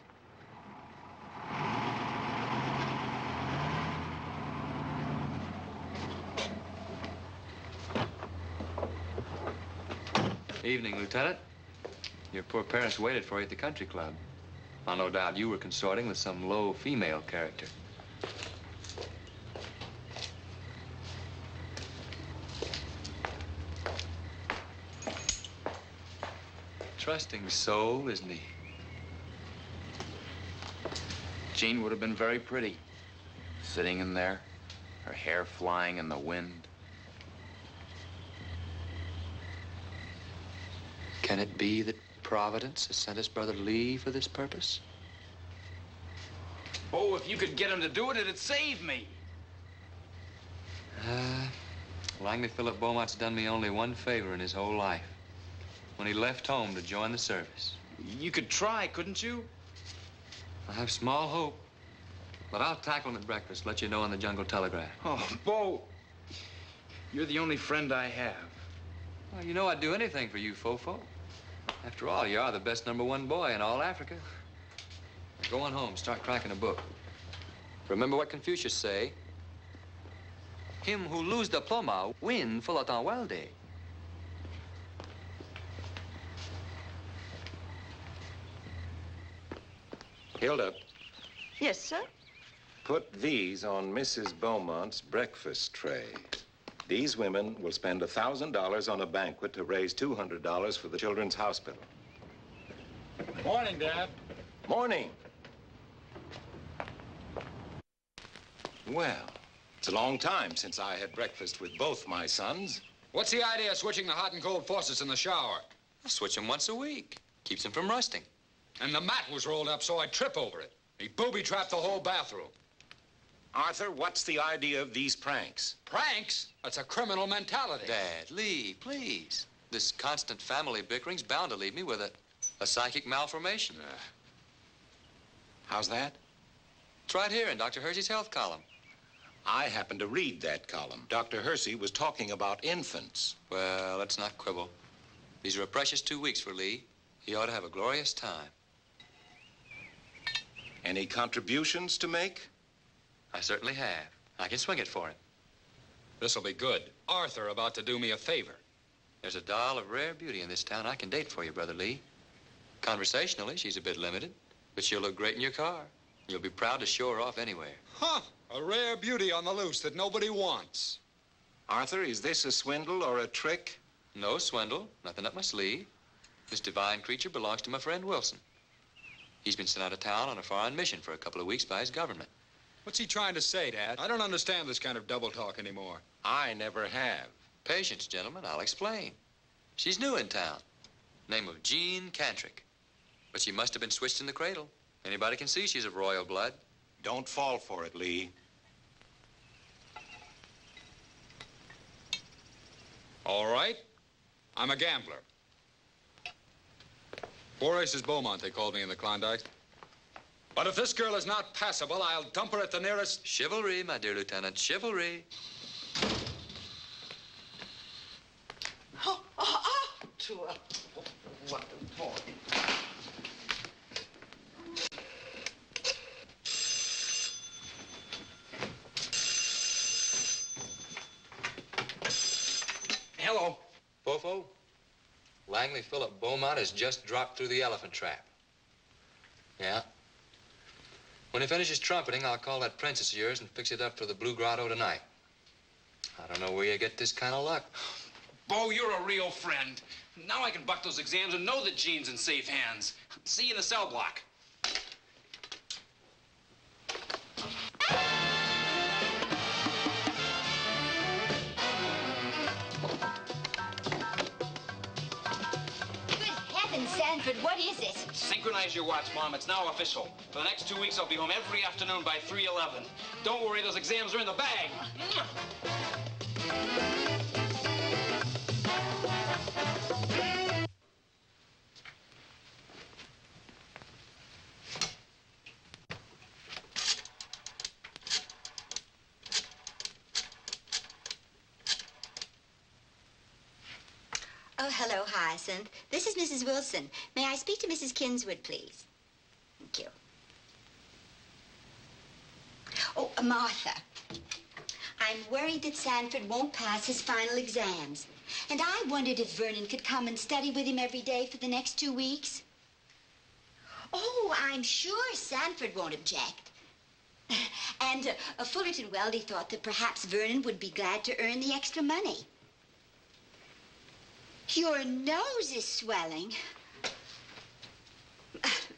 Evening, Lieutenant. Your poor parents waited for you at the country club. Well, no doubt you were consorting with some low female character. Trusting soul, isn't he? Jean would have been very pretty, sitting in there, her hair flying in the wind. Can it be that Providence has sent us Brother Lee for this purpose? Oh, if you could get him to do it, it'd save me. Langley Philip Beaumont's done me only one favor in his whole life. When he left home to join the service. You could try, couldn't you? I have small hope. But I'll tackle him at breakfast, let you know on the Jungle Telegraph. Oh, Bo, you're the only friend I have. Well, you know I'd do anything for you, Fofo. After all, you are the best #1 boy in all Africa. Now go on home, start cracking a book. Remember what Confucius say. Him who lose diploma win Fullerton Welde. Hilda, Yes, sir? put these on Mrs. Beaumont's breakfast tray. These women will spend $1,000 on a banquet to raise $200 for the Children's Hospital. Morning, Dad. Morning. Well, it's a long time since I had breakfast with both my sons. What's the idea of switching the hot and cold faucets in the shower? I switch them once a week. Keeps them from rusting. And the mat was rolled up so I'd trip over it. He booby-trapped the whole bathroom. Arthur, what's the idea of these pranks? Pranks? That's a criminal mentality. Dad, Lee, please. This constant family bickering's bound to leave me with a psychic malformation. How's that? It's right here in Dr. Hersey's health column. I happened to read that column. Dr. Hersey was talking about infants. Well, let's not quibble. These are a precious 2 weeks for Lee. He ought to have a glorious time. Any contributions to make? I certainly have. I can swing it for him. This'll be good. Arthur about to do me a favor. There's a doll of rare beauty in this town I can date for you, Brother Lee. Conversationally, she's a bit limited, but she'll look great in your car. You'll be proud to show her off anywhere. Huh, a rare beauty on the loose that nobody wants. Arthur, is this a swindle or a trick? No swindle, nothing up my sleeve. This divine creature belongs to my friend Wilson. He's been sent out of town on a foreign mission for a couple of weeks by his government. What's he trying to say, Dad? I don't understand this kind of double talk anymore. I never have. Patience, gentlemen, I'll explain. She's new in town. Name of Jean Cantrick. But she must have been switched in the cradle. Anybody can see she's of royal blood. Don't fall for it, Lee. All right. I'm a gambler. 4 aces Beaumont, they called me in the Klondike. But if this girl is not passable, I'll dump her at the nearest... Chivalry, my dear Lieutenant, chivalry. To a... What a boy. Hello. Fofo, Langley Philip Beaumont has just dropped through the elephant trap. Yeah. When he finishes trumpeting, I'll call that princess of yours and fix it up for the Blue Grotto tonight. I don't know where you get this kind of luck. Bo, you're a real friend. Now I can buck those exams and know that Jean's in safe hands. See you in the cell block. Good heavens, Sanford, what is it? Synchronize your watch, Mom. It's now official. For the next 2 weeks, I'll be home every afternoon by 3:11. Don't worry, those exams are in the bag. Oh, hello, Hyacinth. This is Mrs. Wilson. May I speak to Mrs. Kinswood, please? Thank you. Oh, Martha. I'm worried that Sanford won't pass his final exams. And I wondered if Vernon could come and study with him every day for the next 2 weeks. Oh, I'm sure Sanford won't object. And Fullerton Weldy thought that perhaps Vernon would be glad to earn the extra money. Your nose is swelling.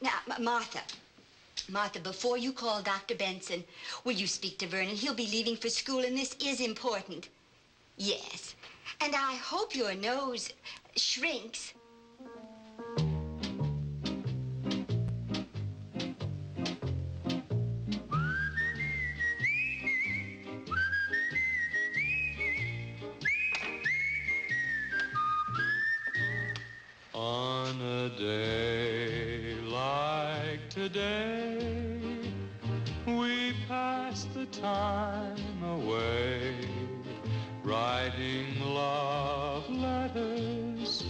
Now, Martha. Martha, before you call Dr. Benson, will you speak to Vernon? He'll be leaving for school, and this is important. Yes. And I hope your nose shrinks. On a day like today, we pass the time away, writing love letters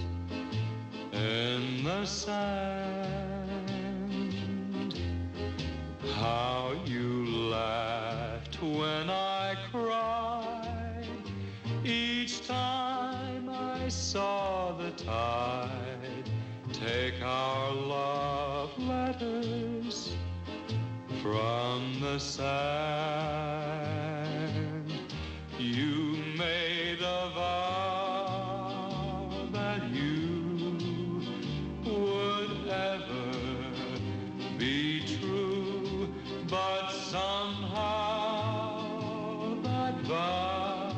in the sand. How you laughed when I cried each time I saw the tide take our love letters from the sand. You made a vow that you would ever be true, but somehow that vow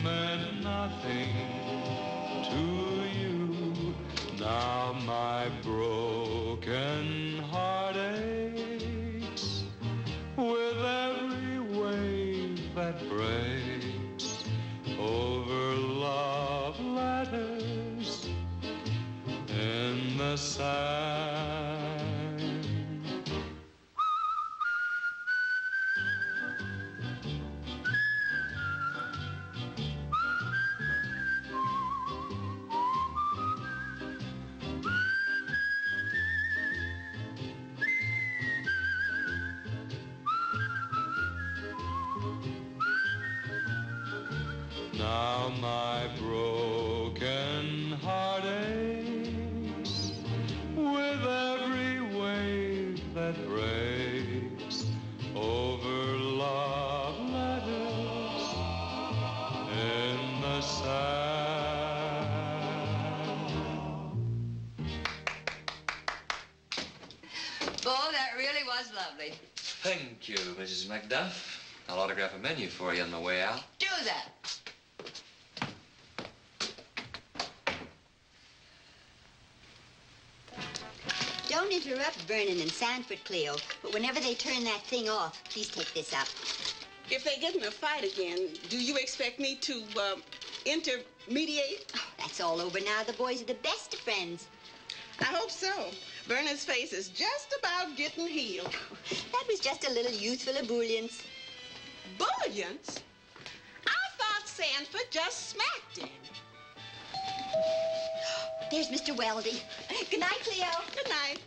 meant nothing to you. Now my broken heart aches with every wave that breaks over love letters in the sand. Now my broken heart aches with every wave that breaks over love letters in the sand. Bo, that really was lovely. Thank you, Mrs. Macduff. I'll autograph a menu for you on the way out. Do that. Don't interrupt Vernon and Sanford, Cleo, but whenever they turn that thing off, please take this up. If they get in a fight again, do you expect me to intermediate? Oh, that's all over now. The boys are the best of friends. I hope so. Vernon's face is just about getting healed. That was just a little youthful ebullience. Bullions? I thought Sanford just smacked him. There's Mr. Weldy. Good night, Cleo. Good night.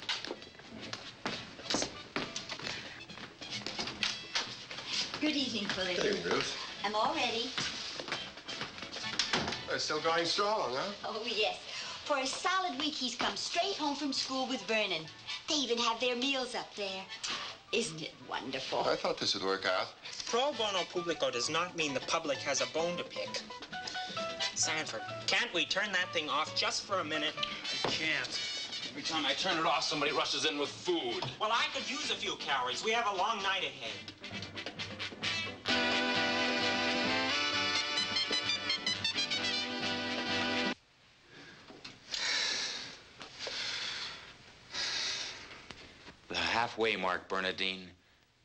Good evening, Fullerton. Good evening, Ruth. I'm all ready. Still going strong, huh? Oh, yes. For a solid week, he's come straight home from school with Vernon. They even have their meals up there. Isn't it wonderful? I thought this would work out. Pro bono publico does not mean the public has a bone to pick. Sanford, can't we turn that thing off just for a minute? I can't. Every time I turn it off, somebody rushes in with food. Well, I could use a few calories. We have a long night ahead. The halfway mark, Bernardine.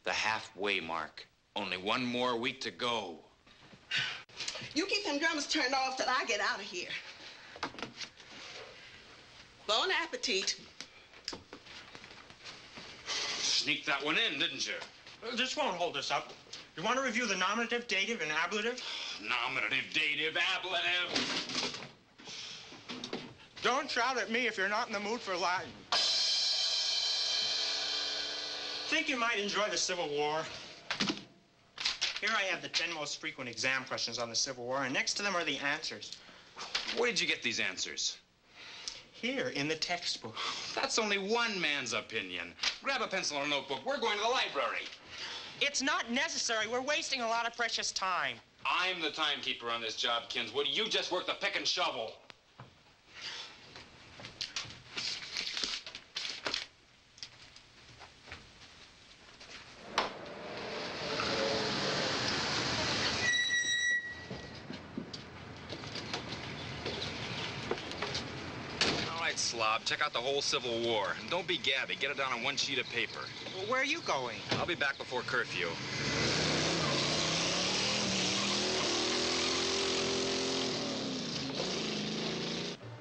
The halfway mark. Only one more week to go. You keep them drums turned off till I get out of here. Bon appetit. Sneaked that one in, didn't you? This won't hold us up. You want to review the nominative, dative, and ablative? Nominative, dative, ablative. Don't shout at me if you're not in the mood for Latin. Think you might enjoy the Civil War? Here I have the 10 most frequent exam questions on the Civil War, and next to them are the answers. Where did you get these answers? Here, in the textbook. That's only one man's opinion. Grab a pencil and a notebook. We're going to the library. It's not necessary. We're wasting a lot of precious time. I'm the timekeeper on this job, Kinswood. You just work the pick and shovel. Slob, check out the whole Civil War. And don't be gabby. Get it down on one sheet of paper. Well, where are you going? I'll be back before curfew.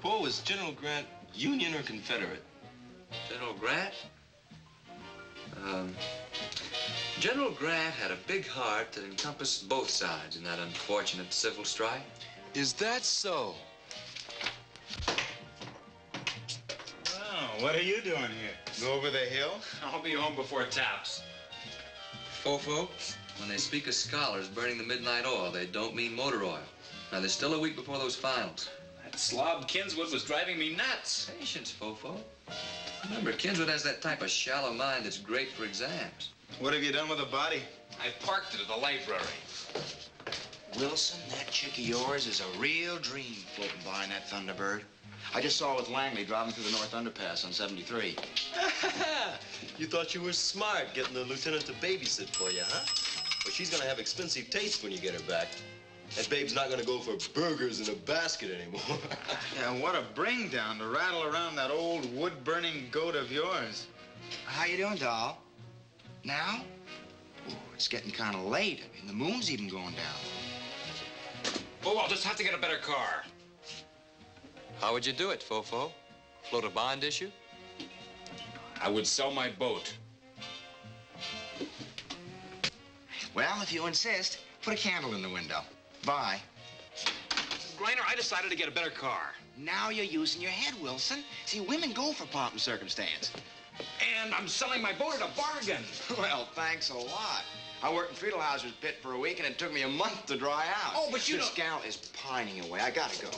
Paul, was General Grant Union or Confederate? General Grant? General Grant had a big heart that encompassed both sides in that unfortunate civil strife. Is that so? What are you doing here? Go over the hill? I'll be home before taps. Fofo, when they speak of scholars burning the midnight oil, they don't mean motor oil. Now, there's still a week before those finals. That slob Kinswood was driving me nuts. Patience, Fofo. Remember, Kinswood has that type of shallow mind that's great for exams. What have you done with the body? I parked it at the library. Wilson, that chick of yours is a real dream floating by in that Thunderbird. I just saw her with Langley driving through the North Underpass on 73. You thought you were smart getting the lieutenant to babysit for you, huh? Well, she's gonna have expensive taste when you get her back. That babe's not gonna go for burgers in a basket anymore. Yeah, what a bring down to rattle around that old wood-burning goat of yours. How you doing, doll? Now? Oh, it's getting kind of late. I mean, the moon's even going down. Oh, I'll just have to get a better car. How would you do it, Fofo? Float a bond issue? I would sell my boat. Well, if you insist, put a candle in the window. Bye. Griner, I decided to get a better car. Now you're using your head, Wilson. See, women go for pomp and circumstance. And I'm selling my boat at a bargain. Well, thanks a lot. I worked in Friedelhauser's pit for a week, and it took me a month to dry out. Oh, but you This don't... gal is pining away. I gotta go.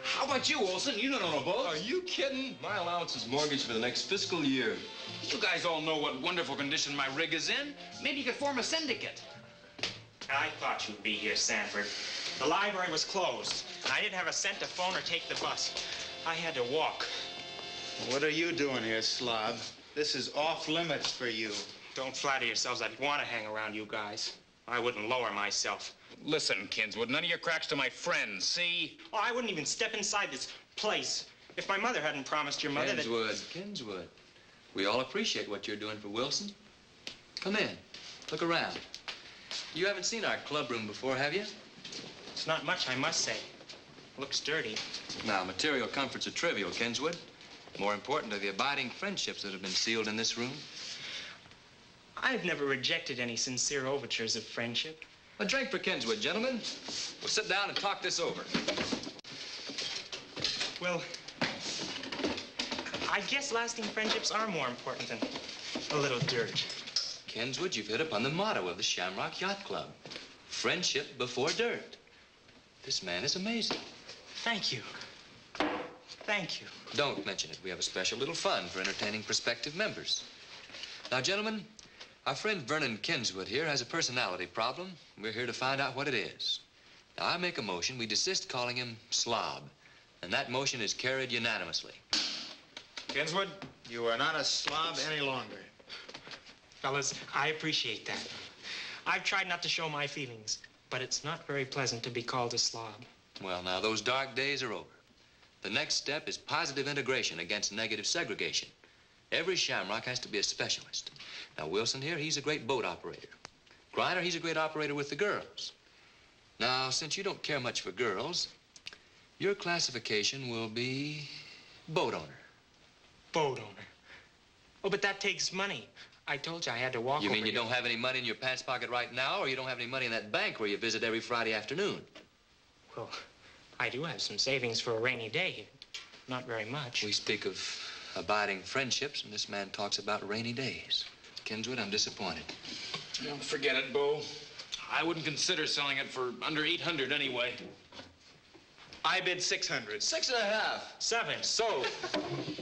How about you, Olson? You don't own a boat. Are you kidding? My allowance is mortgaged for the next fiscal year. You guys all know what wonderful condition my rig is in. Maybe you could form a syndicate. I thought you'd be here, Sanford. The library was closed. I didn't have a cent to phone or take the bus. I had to walk. What are you doing here, slob? This is off limits for you. Don't flatter yourselves. I'd want to hang around you guys. I wouldn't lower myself. Listen, Kinswood, none of your cracks to my friends, see? Oh, I wouldn't even step inside this place. If my mother hadn't promised your mother Kinswood. We all appreciate what you're doing for Wilson. Come in. Look around. You haven't seen our clubroom before, have you? It's not much, I must say. Looks dirty. Now, material comforts are trivial, Kinswood. More important are the abiding friendships that have been sealed in this room. I've never rejected any sincere overtures of friendship. A drink for Kinswood, gentlemen. We'll sit down and talk this over. Well, I guess lasting friendships are more important than a little dirt. Kinswood, you've hit upon the motto of the Shamrock Yacht Club. Friendship before dirt. This man is amazing. Thank you. Thank you. Don't mention it. We have a special little fund for entertaining prospective members. Now, gentlemen, our friend Vernon Kinswood here has a personality problem. We're here to find out what it is. Now, I make a motion we desist calling him Slob, and that motion is carried unanimously. Kinswood, you are not a slob any longer. Fellas, I appreciate that. I've tried not to show my feelings, but it's not very pleasant to be called a slob. Well, now, those dark days are over. The next step is positive integration against negative segregation. Every Shamrock has to be a specialist. Now, Wilson here, he's a great boat operator. Griner, he's a great operator with the girls. Now, since you don't care much for girls, your classification will be boat owner. Boat owner. Oh, but that takes money. I told you I had to walk You over mean you here. don't have any money in your pants pocket right now, or you don't have any money in that bank where you visit every Friday afternoon? Well, I do have some savings for a rainy day. Not very much. We speak of abiding friendships, and this man talks about rainy days. Kinswood, I'm disappointed. Well, forget it, Bo. I wouldn't consider selling it for under $800 anyway. I bid 600. 6.5. 7. So,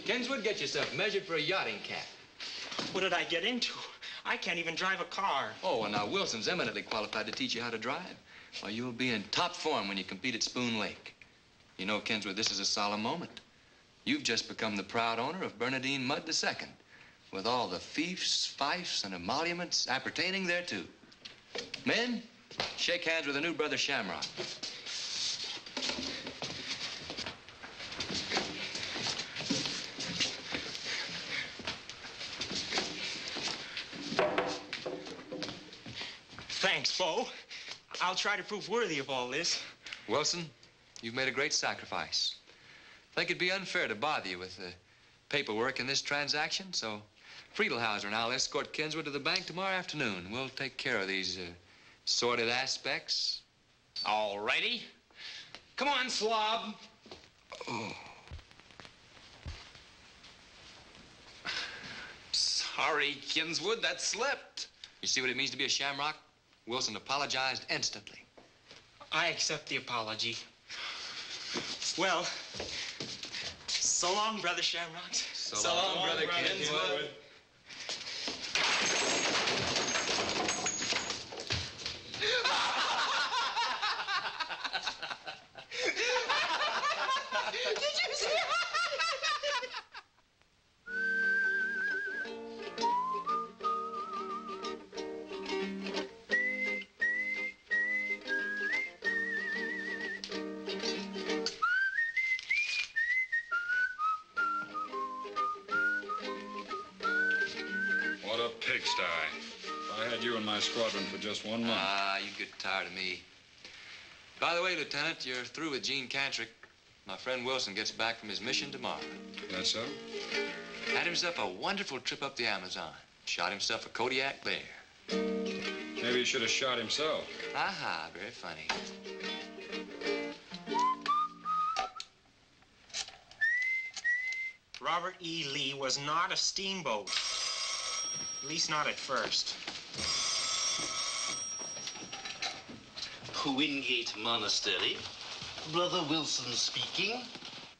Kinswood, get yourself measured for a yachting cap. What did I get into? I can't even drive a car. Oh, and now Wilson's eminently qualified to teach you how to drive. Well, you'll be in top form when you compete at Spoon Lake. You know, Kinswood, this is a solemn moment. You've just become the proud owner of Bernardine Mudd II, with all the fiefs, fifes, and emoluments appertaining thereto. Men, shake hands with the new brother Shamrock. Thanks, Bo. I'll try to prove worthy of all this. Wilson, you've made a great sacrifice. I think it'd be unfair to bother you with the paperwork in this transaction, so Friedelhauser and I'll escort Kinswood to the bank tomorrow afternoon. We'll take care of these sordid aspects. All righty. Come on, slob. Oh. Sorry, Kinswood, that slipped. You see what it means to be a Shamrock? Wilson apologized instantly. I accept the apology. Well, so long, Brother Shamrocks. So long, Brother Kinswood. Did you see? What a pigsty. If I had you in my squadron for just 1 month. Ah, you get tired of me. By the way, Lieutenant, you're through with Gene Cantrick. My friend Wilson gets back from his mission tomorrow. That's so? Had himself a wonderful trip up the Amazon. Shot himself a Kodiak there. Maybe he should have shot himself. Aha, very funny. Robert E. Lee was not a steamboat. At least not at first. Wingate Monastery. Brother Wilson speaking.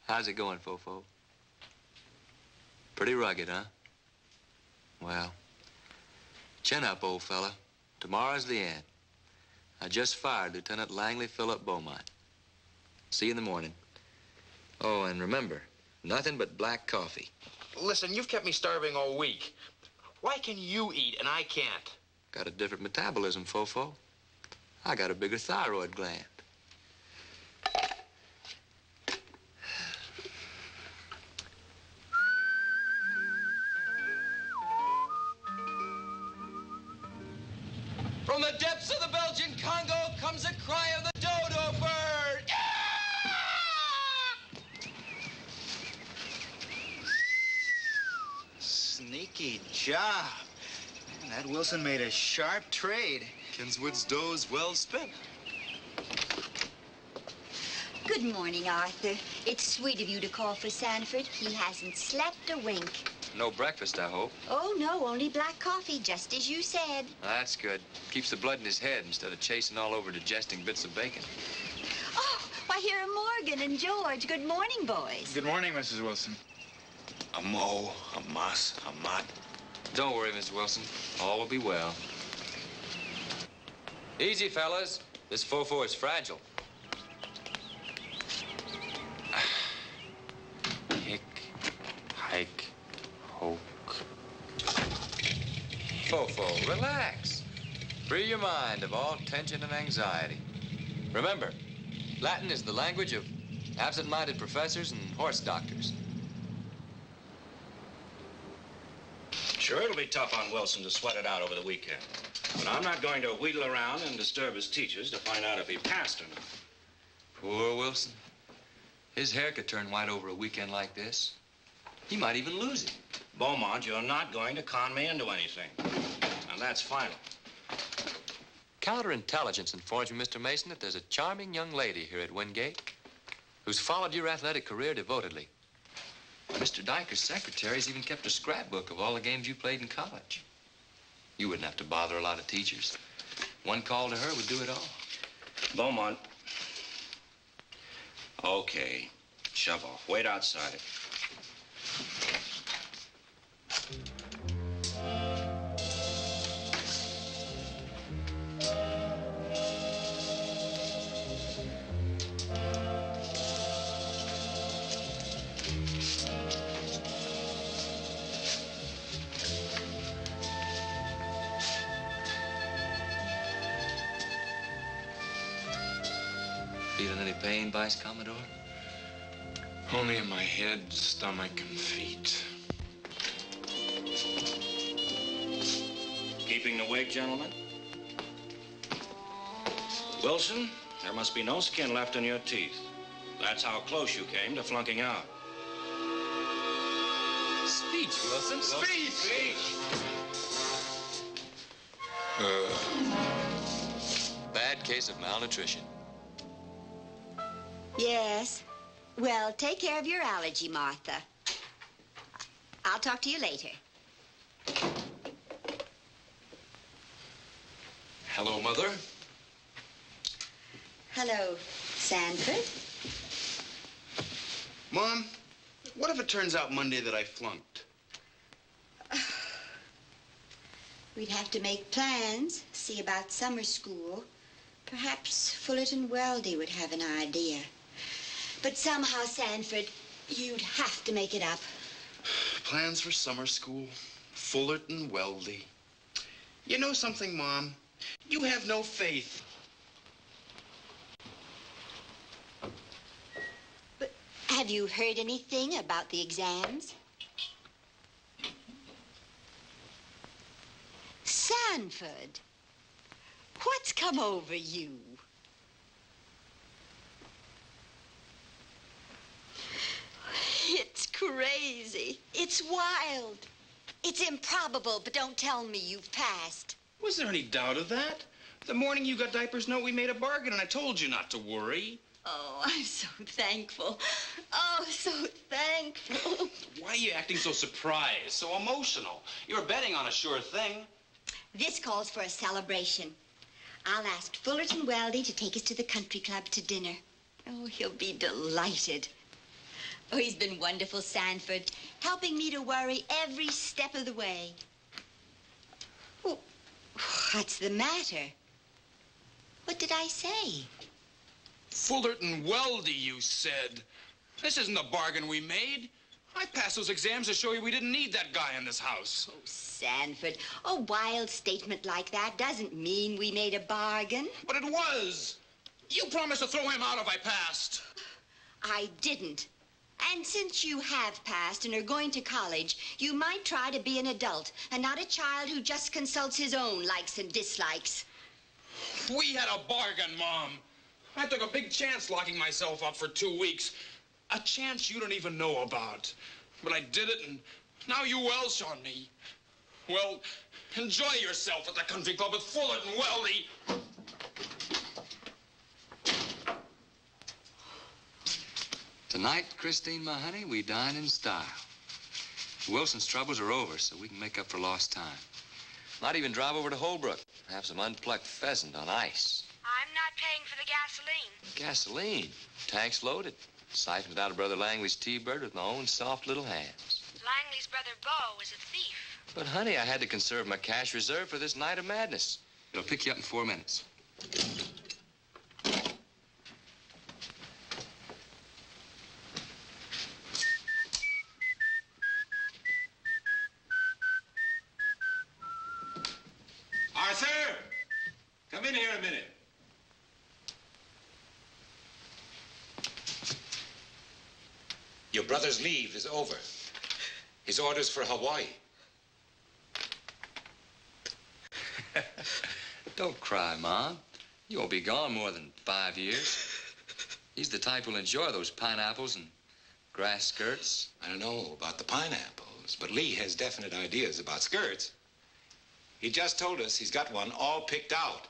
How's it going, Fofo? Pretty rugged, huh? Well, chin up, old fella. Tomorrow's the end. I just fired Lieutenant Langley Philip Beaumont. See you in the morning. Oh, and remember, nothing but black coffee. Listen, you've kept me starving all week. Why can you eat and I can't? Got a different metabolism, Fofo. I got a bigger thyroid gland. the depths of the Belgian Congo comes a cry of the dodo bird. Sneaky job. Man, that Wilson made a sharp trade. Kinswood's dough's well spent. Good morning, Arthur. It's sweet of you to call for Sanford. He hasn't slept a wink. No breakfast, I hope. Oh, no, only black coffee, just as you said. That's good. Keeps the blood in his head instead of chasing all over digesting bits of bacon. Oh, why, here are Morgan and George. Good morning, boys. Good morning, Mrs. Wilson. A mo, a mas, a mat. Don't worry, Miss Wilson. All will be well. Easy, fellas. This fofo is fragile. Hick, hike, hoke. Fofo, relax. Free your mind of all tension and anxiety. Remember, Latin is the language of absent-minded professors and horse doctors. Sure, it'll be tough on Wilson to sweat it out over the weekend. But I'm not going to wheedle around and disturb his teachers to find out if he passed or not. Poor Wilson. His hair could turn white over a weekend like this. He might even lose it. Beaumont, you're not going to con me into anything. And that's final. Counterintelligence informs me, Mr. Mason, that there's a charming young lady here at Wingate who's followed your athletic career devotedly. Mr. Dyker's secretary's even kept a scrapbook of all the games you played in college. You wouldn't have to bother a lot of teachers. One call to her would do it all. Beaumont. Okay. Shove off. Wait outside. Feeling any pain, Vice Commodore? Only in my head, stomach, and feet. Keeping the wig, gentlemen? Wilson, there must be no skin left in your teeth. That's how close you came to flunking out. Speech, Wilson. Speech! Bad case of malnutrition. Yes. Well, take care of your allergy, Martha. I'll talk to you later. Hello, Mother. Hello, Sanford. Mom, what if it turns out Monday that I flunked? We'd have to make plans, see about summer school. Perhaps Fullerton Weldy would have an idea. But somehow, Sanford, you'd have to make it up. Plans for summer school, Fullerton Weldy. You know something, Mom? You have no faith. But have you heard anything about the exams? Sanford, what's come over you? It's crazy. It's wild. It's improbable, but don't tell me you've passed. Was there any doubt of that? The morning you got Diaper's note, we made a bargain, and I told you not to worry. Oh, I'm so thankful. Oh, so thankful. Why are you acting so surprised, so emotional? You're betting on a sure thing. This calls for a celebration. I'll ask Fullerton Weldy to take us to the country club to dinner. Oh, he'll be delighted. Oh, he's been wonderful, Sanford, helping me to worry every step of the way. Oh, what's the matter? What did I say? Fullerton Weldy, you said. This isn't the bargain we made. I passed those exams to show you we didn't need that guy in this house. Oh, Sanford, a wild statement like that doesn't mean we made a bargain. But it was. You promised to throw him out if I passed. I didn't. And since you have passed and are going to college, you might try to be an adult and not a child who just consults his own likes and dislikes. We had a bargain, Mom. I took a big chance locking myself up for 2 weeks. A chance you don't even know about. But I did it, and now you welsh on me. Well, enjoy yourself at the country club with Fullert and Weldy. Tonight, Christine, my honey, we dine in style. Wilson's troubles are over, so we can make up for lost time. Might even drive over to Holbrook, have some unplucked pheasant on ice. I'm not paying for the gasoline. Gasoline, tanks loaded. Siphoned it out of Brother Langley's T-bird with my own soft little hands. Langley's brother Bo was a thief. But, honey, I had to conserve my cash reserve for this night of madness. It'll pick you up in 4 minutes. Arthur! Come in here a minute. Your brother's leave is over. His orders for Hawaii. Don't cry, Mom. You won't be gone more than 5 years. He's the type who'll enjoy those pineapples and grass skirts. I don't know about the pineapples, but Lee has definite ideas about skirts. He just told us he's got one all picked out.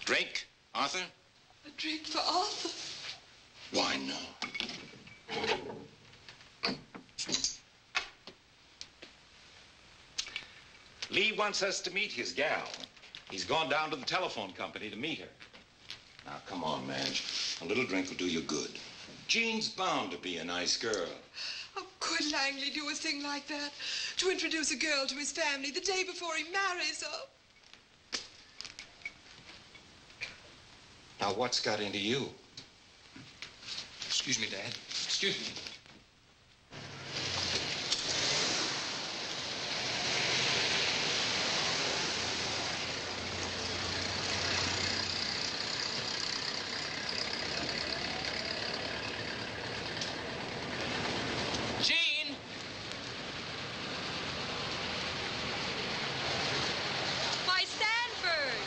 Drink, Arthur? A drink for Arthur. Why, no. Lee wants us to meet his gal. He's gone down to the telephone company to meet her. Now, come on, Madge. A little drink will do you good. Jean's bound to be a nice girl. How could Langley do a thing like that? To introduce a girl to his family the day before he marries her? Now, what's got into you? Excuse me, Dad. Excuse me. Jean! Why, Sanford!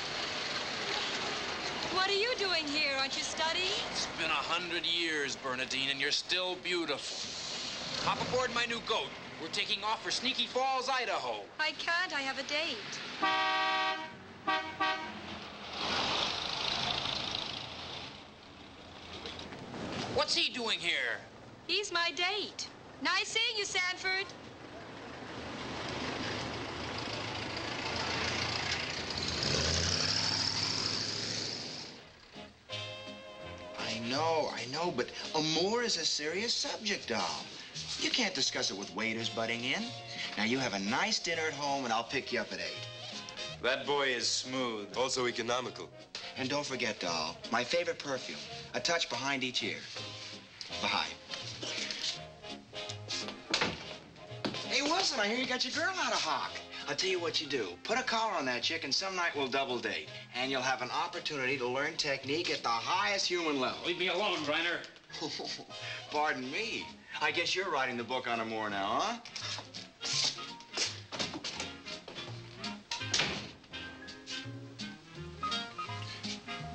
What are you doing here? Aren't you studying? It's been 100 years, Bernardine, and you're still beautiful. Hop aboard my new goat. We're taking off for Sneaky Falls, Idaho. I can't. I have a date. What's he doing here? He's my date. Nice seeing you, Sanford. I know, but amour is a serious subject, doll. You can't discuss it with waiters butting in. Now, you have a nice dinner at home, and I'll pick you up at 8. That boy is smooth. Also economical. And don't forget, doll, my favorite perfume. A touch behind each ear. Bye. Hey, Wilson, I hear you got your girl out of hock. I'll tell you what you do. Put a collar on that chick, and some night we'll double date. And you'll have an opportunity to learn technique at the highest human level. Leave me alone, Reiner. Pardon me. I guess you're writing the book on amour now, huh?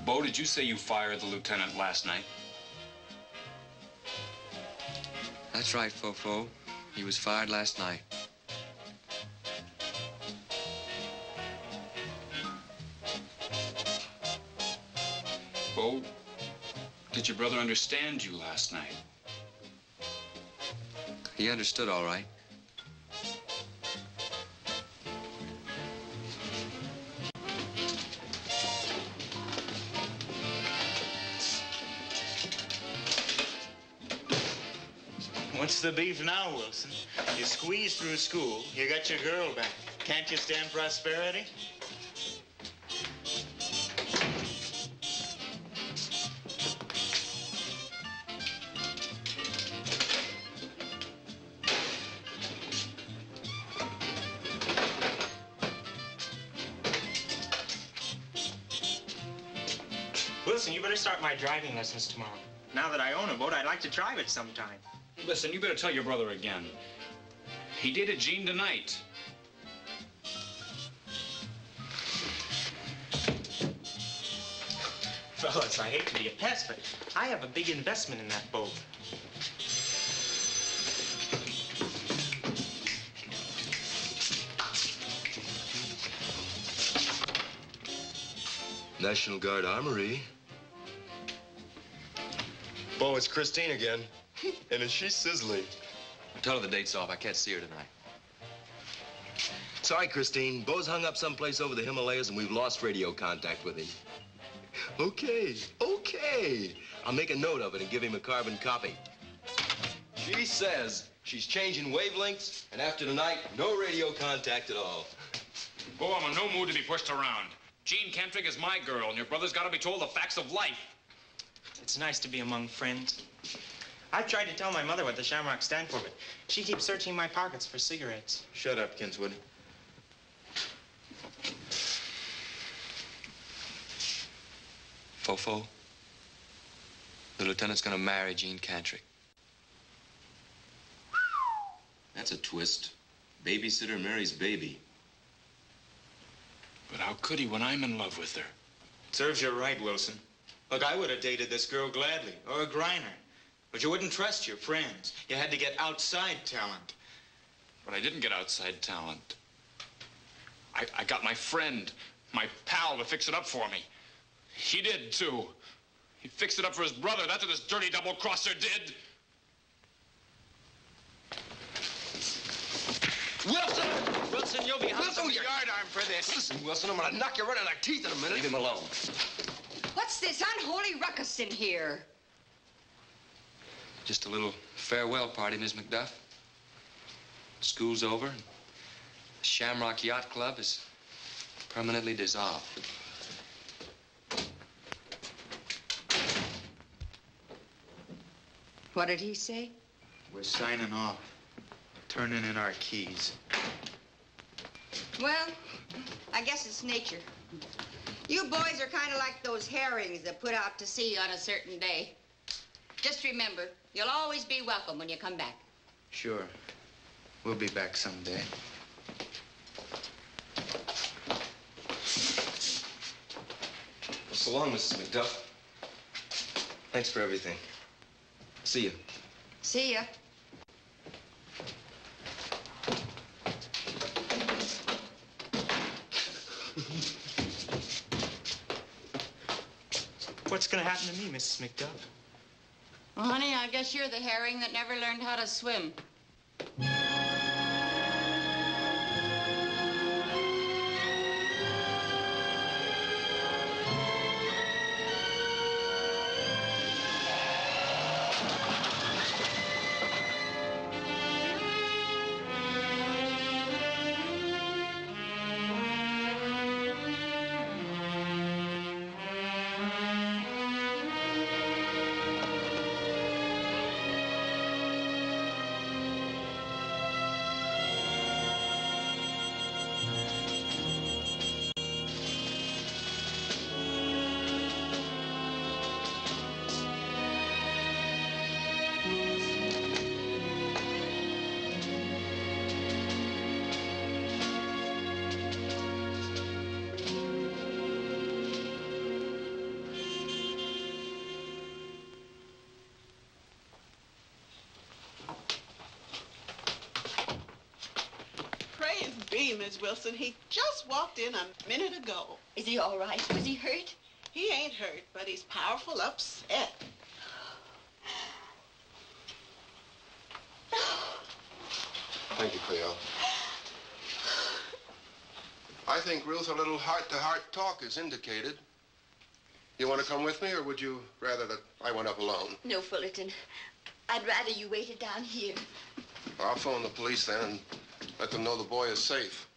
Bo, did you say you fired the lieutenant last night? That's right, Fofo. He was fired last night. Bo, did your brother understand you last night? He understood all right. What's the beef now, Wilson? You squeezed through school, you got your girl back. Can't you stand prosperity? Wilson, you better start my driving lessons tomorrow. Now that I own a boat, I'd like to drive it sometime. Listen, you better tell your brother again. He dated Jean tonight. Fellas, I hate to be a pest, but I have a big investment in that boat. National Guard Armory. Bo, it's Christine again. And she's sizzling. Tell her the date's off. I can't see her tonight. Sorry, Christine. Bo's hung up someplace over the Himalayas, and we've lost radio contact with him. Okay. I'll make a note of it and give him a carbon copy. She says she's changing wavelengths, and after tonight, no radio contact at all. Bo, I'm in no mood to be pushed around. Jean Kentrick is my girl, and your brother's got to be told the facts of life. It's nice to be among friends. I've tried to tell my mother what the Shamrocks stand for, but she keeps searching my pockets for cigarettes. Shut up, Kinswood. Fofo, the lieutenant's gonna marry Jean Cantrick. That's a twist. Babysitter marries baby. But how could he when I'm in love with her? Serves you right, Wilson. Look, I would have dated this girl gladly, or a Griner. But you wouldn't trust your friends. You had to get outside talent. But I didn't get outside talent. I got my friend, my pal, to fix it up for me. He did, too. He fixed it up for his brother. That's what this dirty double-crosser did. Wilson! Wilson, you'll be hung Wilson, from your yardarm for this. Listen, Wilson, I'm gonna knock you right out of teeth in a minute. Leave him alone. What's this unholy ruckus in here? Just a little farewell party, Miss McDuff. School's over. The Shamrock Yacht Club is permanently dissolved. What did he say? We're signing off. Turning in our keys. Well, I guess it's nature. You boys are kind of like those herrings that put out to sea on a certain day. Just remember, you'll always be welcome when you come back. Sure. We'll be back someday. Well, so long, Mrs. McDuff. Thanks for everything. See you. See ya. What's gonna happen to me, Mrs. McDuff? Well, honey, I guess you're the herring that never learned how to swim. Miss Wilson. He just walked in a minute ago. Is he all right? Was he hurt? He ain't hurt, but he's powerful upset. Thank you, Cleo. I think, Ruth, a little heart-to-heart talk is indicated. You want to come with me, or would you rather that I went up alone? No, Fullerton. I'd rather you waited down here. I'll phone the police then and let them know the boy is safe.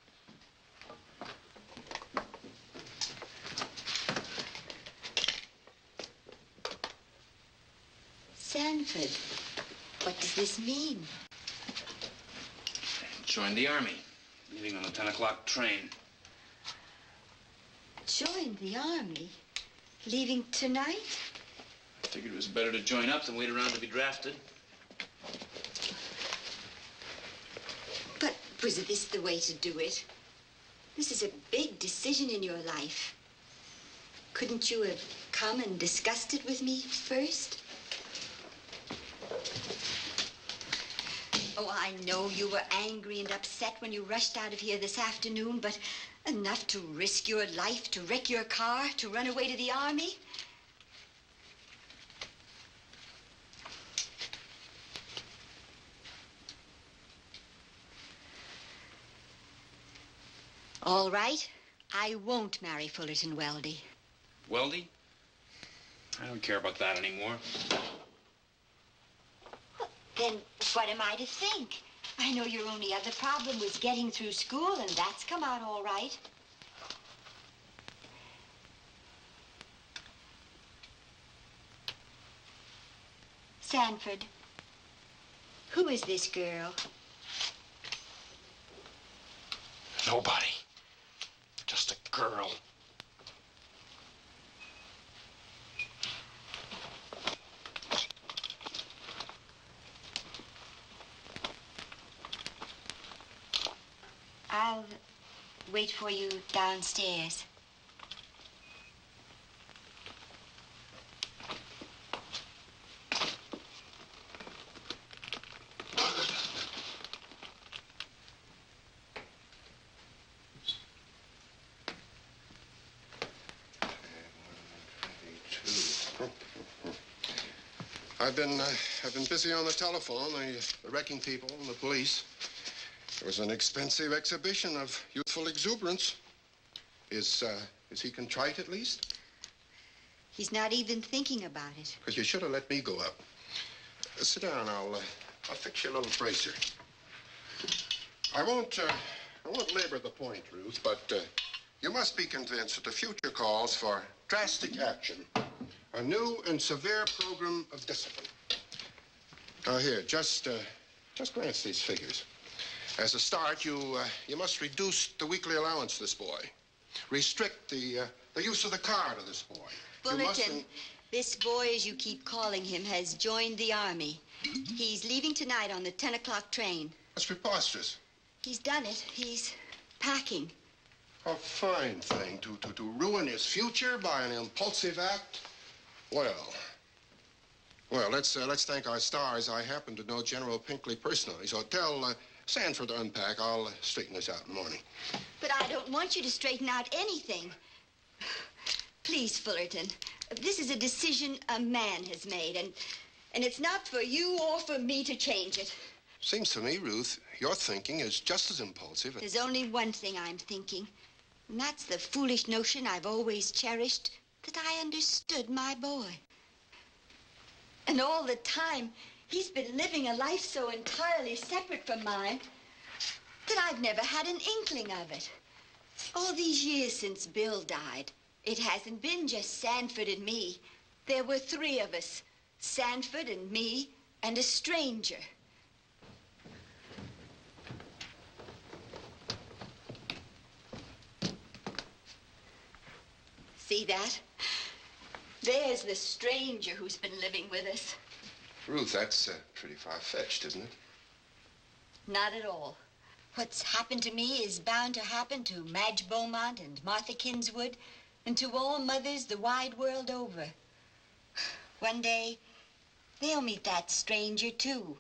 Sanford, what does this mean? Joined the Army, leaving on the 10 o'clock train. Joined the Army? Leaving tonight? Figured it was better to join up than wait around to be drafted. But was this the way to do it? This is a big decision in your life. Couldn't you have come and discussed it with me first? Oh, I know you were angry and upset when you rushed out of here this afternoon, but enough to risk your life, to wreck your car, to run away to the army? All right. I won't marry Fullerton Weldy. Weldy? I don't care about that anymore. Then what am I to think? I know your only other problem was getting through school, and that's come out all right. Sanford, who is this girl? Nobody. Just a girl. I'll wait for you downstairs. I've been busy on the telephone, the wrecking people and the police. It was an expensive exhibition of youthful exuberance. Is he contrite at least? He's not even thinking about it. Because you should have let me go up. Sit down. I'll fix you a little bracer. I won't labor the point, Ruth, but you must be convinced that the future calls for drastic action. A new and severe program of discipline. Now here, just glance these figures. As a start, you must reduce the weekly allowance to this boy. Restrict the use of the car to this boy. Fullerton, this boy, as you keep calling him, has joined the Army. He's leaving tonight on the 10 o'clock train. That's preposterous. He's done it. He's packing. A fine thing to ruin his future by an impulsive act. Well, let's thank our stars. I happen to know General Pinkley personally, so tell Sanford to unpack. I'll straighten this out in the morning. But I don't want you to straighten out anything. Please, Fullerton, this is a decision a man has made, and it's not for you or for me to change it. Seems to me, Ruth, your thinking is just as impulsive. There's only one thing I'm thinking, and that's the foolish notion I've always cherished, that I understood my boy. And all the time, he's been living a life so entirely separate from mine that I've never had an inkling of it. All these years since Bill died, it hasn't been just Sanford and me. There were three of us, Sanford and me and a stranger. See that? There's the stranger who's been living with us. Ruth, that's pretty far-fetched, isn't it? Not at all. What's happened to me is bound to happen to Madge Beaumont and Martha Kinswood and to all mothers the wide world over. One day, they'll meet that stranger, too.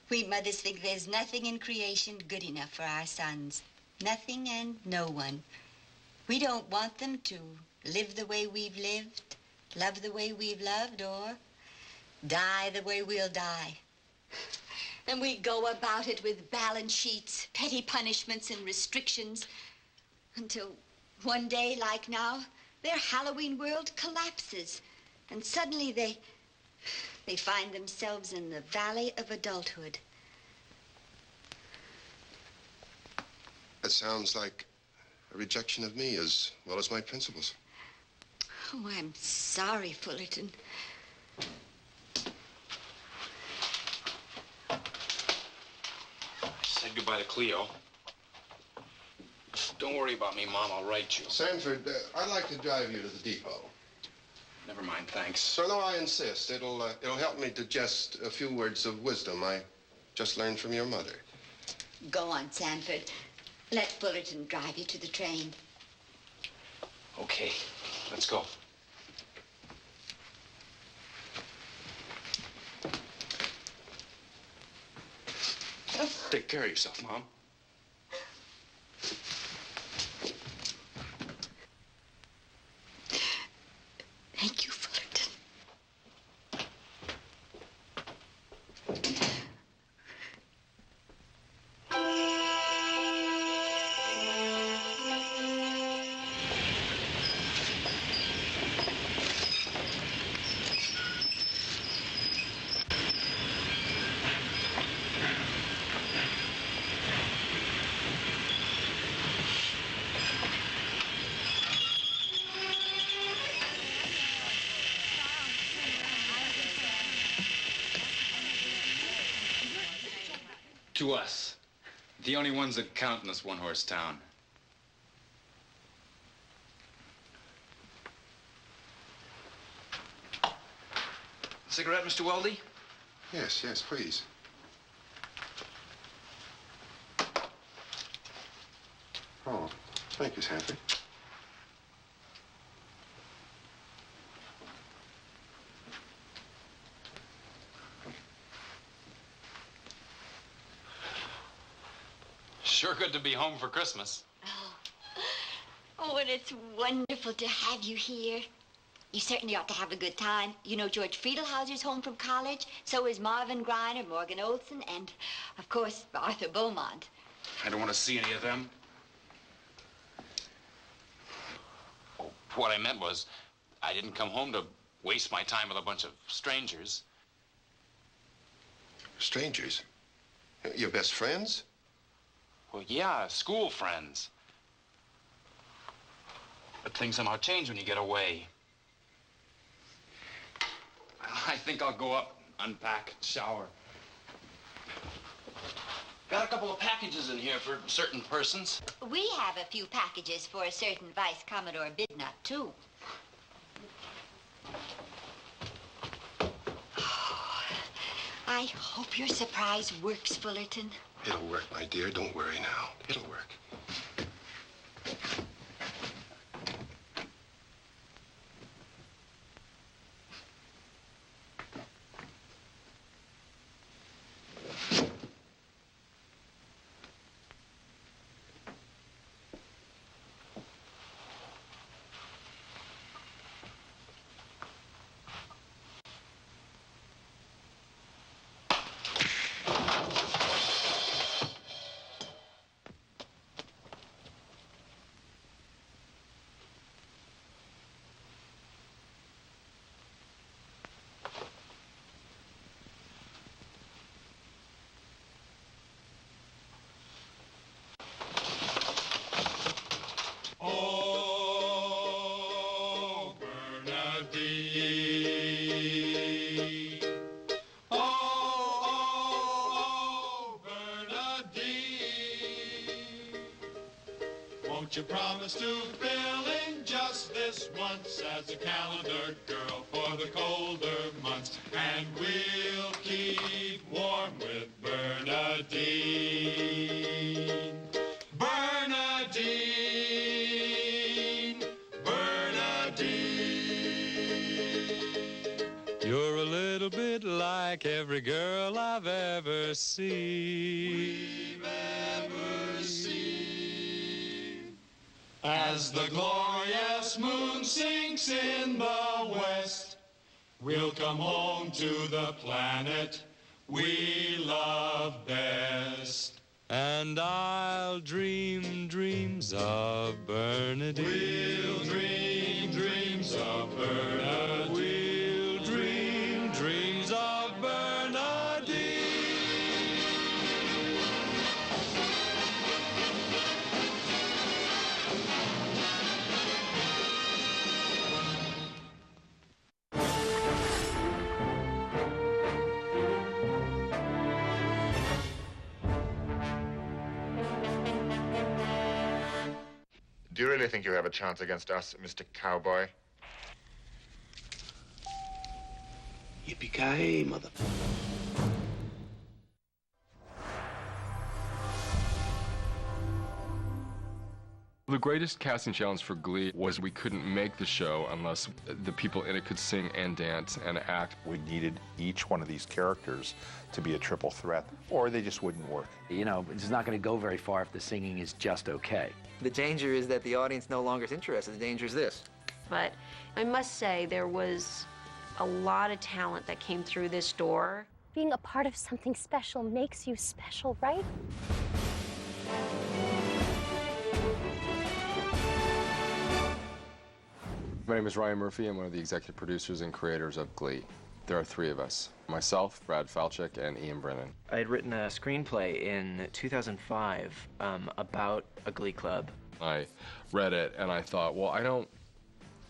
We mothers think there's nothing in creation good enough for our sons. Nothing and no one. We don't want them to live the way we've lived, love the way we've loved, or die the way we'll die. And we go about it with balance sheets, petty punishments, and restrictions until one day, like now, their Halloween world collapses. And suddenly they find themselves in the valley of adulthood. That sounds like a rejection of me as well as my principles. Oh, I'm sorry, Fullerton. I said goodbye to Cleo. Don't worry about me, Mom. I'll write you. Sanford, I'd like to drive you to the depot. Never mind, thanks. So, no, I insist. It'll help me digest a few words of wisdom I just learned from your mother. Go on, Sanford. Let Fullerton drive you to the train. Okay, let's go. Take care of yourself, Mom. Thank you, Fullerton. To us, the only ones that count in this one-horse town. Cigarette, Mr. Weldy? Yes, yes, please. Oh, thank you, Sanford. Sure good to be home for Christmas. Oh, and it's wonderful to have you here. You certainly ought to have a good time. You know, George Friedelhauser's home from college. So is Marvin Griner, Morgan Olson, and, of course, Arthur Beaumont. I don't want to see any of them. What I meant was, I didn't come home to waste my time with a bunch of strangers. Strangers? Your best friends? Well, yeah, school friends. But things somehow change when you get away. I think I'll go up, unpack, shower. Got a couple of packages in here for certain persons. We have a few packages for a certain Vice Commodore Bidnut, too. I hope your surprise works, Fullerton. It'll work, my dear. Don't worry now. It'll work. Oh, Bernardine. Oh, Bernardine. Won't you promise to fill in just this once as a calendar girl for the colder months? And we'll keep warm with Bernardine. Bernardine, Bernardine. You're a little bit like every girl I've ever seen. We've ever seen. As the glorious moon sinks in the west, we'll come home to the planet we love best. And I'll dream dreams of Bernardine. We'll dream dreams of Bernardine. We'll dream dreams of Bernardine. Do you really think you have a chance against us, Mr. Cowboy? Yippee-ki-yay, mother. The greatest casting challenge for Glee was we couldn't make the show unless the people in it could sing and dance and act. We needed each one of these characters to be a triple threat, or they just wouldn't work. You know, it's not going to go very far if the singing is just okay. The danger is that the audience no longer is interested. The danger is this. But I must say, there was a lot of talent that came through this door. Being a part of something special makes you special, right? My name is Ryan Murphy. I'm one of the executive producers and creators of Glee. There are three of us: myself, Brad Falchuk, and Ian Brennan. I had written a screenplay in 2005 about a Glee club. I read it and I thought, well, I don't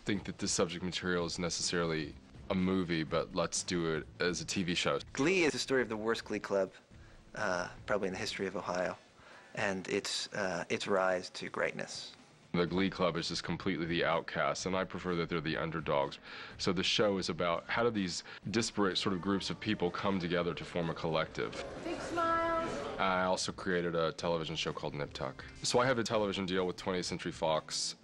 think that this subject material is necessarily a movie, but let's do it as a TV show. Glee is the story of the worst Glee club, probably in the history of Ohio, and its rise to greatness. The Glee Club is just completely the outcasts, and I prefer that they're the underdogs. So the show is about how do these disparate sort of groups of people come together to form a collective. Big smiles. I also created a television show called Nip Tuck. So I have a television deal with 20th Century Fox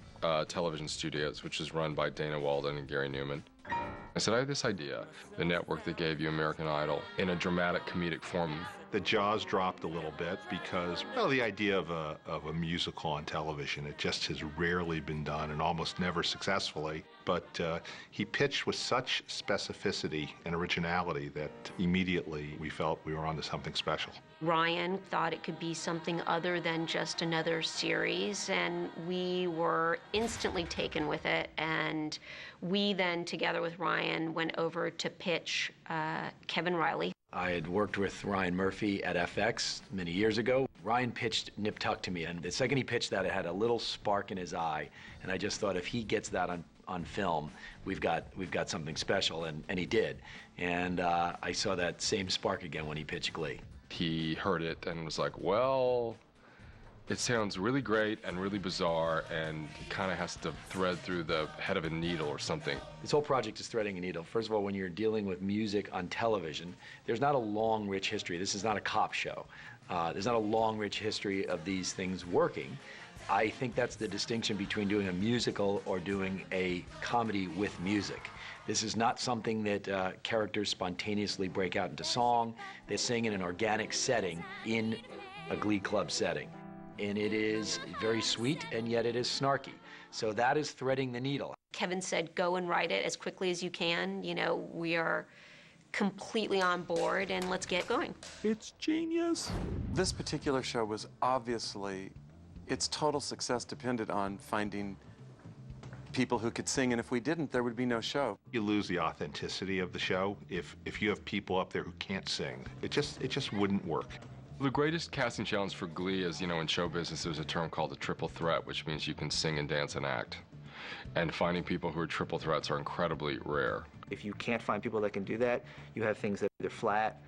Television Studios, which is run by Dana Walden and Gary Newman. I said, I have this idea, the network that gave you American Idol, in a dramatic comedic form. The jaws dropped a little bit because, well, the idea of a musical on television, it just has rarely been done and almost never successfully. But he pitched with such specificity and originality that immediately we felt we were onto something special. Ryan thought it could be something other than just another series, and we were instantly taken with it. And we then, together with Ryan, went over to pitch Kevin Riley. I had worked with Ryan Murphy at FX many years ago. Ryan pitched Nip Tuck to me, and the second he pitched that, it had a little spark in his eye, and I just thought if he gets that on film, we've got something special, and he did. And I saw that same spark again when he pitched Glee. He heard it and was like, well, it sounds really great and really bizarre, and it kind of has to thread through the head of a needle or something. This whole project is threading a needle. First of all, when you're dealing with music on television, there's not a long, rich history. This is not a cop show. There's not a long, rich history of these things working. I think that's the distinction between doing a musical or doing a comedy with music. This is not something that characters spontaneously break out into song. They sing in an organic setting in a Glee Club setting. And it is very sweet, and yet it is snarky. So that is threading the needle. Kevin said, go and write it as quickly as you can. You know, we are completely on board, and let's get going. It's genius. This particular show was obviously, its total success depended on finding people who could sing, and if we didn't, there would be no show. You lose the authenticity of the show if you have people up there who can't sing. It just wouldn't work. The greatest casting challenge for Glee is, you know, in show business, there's a term called the triple threat, which means you can sing and dance and act. And finding people who are triple threats are incredibly rare. If you can't find people that can do that, you have things that are either flat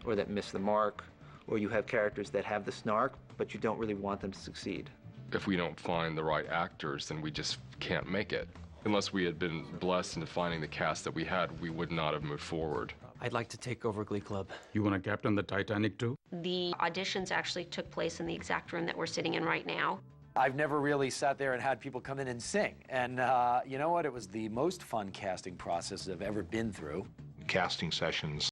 or that miss the mark, or you have characters that have the snark, but you don't really want them to succeed. If we don't find the right actors, then we just can't make it. Unless we had been blessed into finding the cast that we had, we would not have moved forward. I'd like to take over Glee Club. You want to captain the Titanic, too? The auditions actually took place in the exact room that we're sitting in right now. I've never really sat there and had people come in and sing. And you know what? It was the most fun casting process I've ever been through. Casting sessions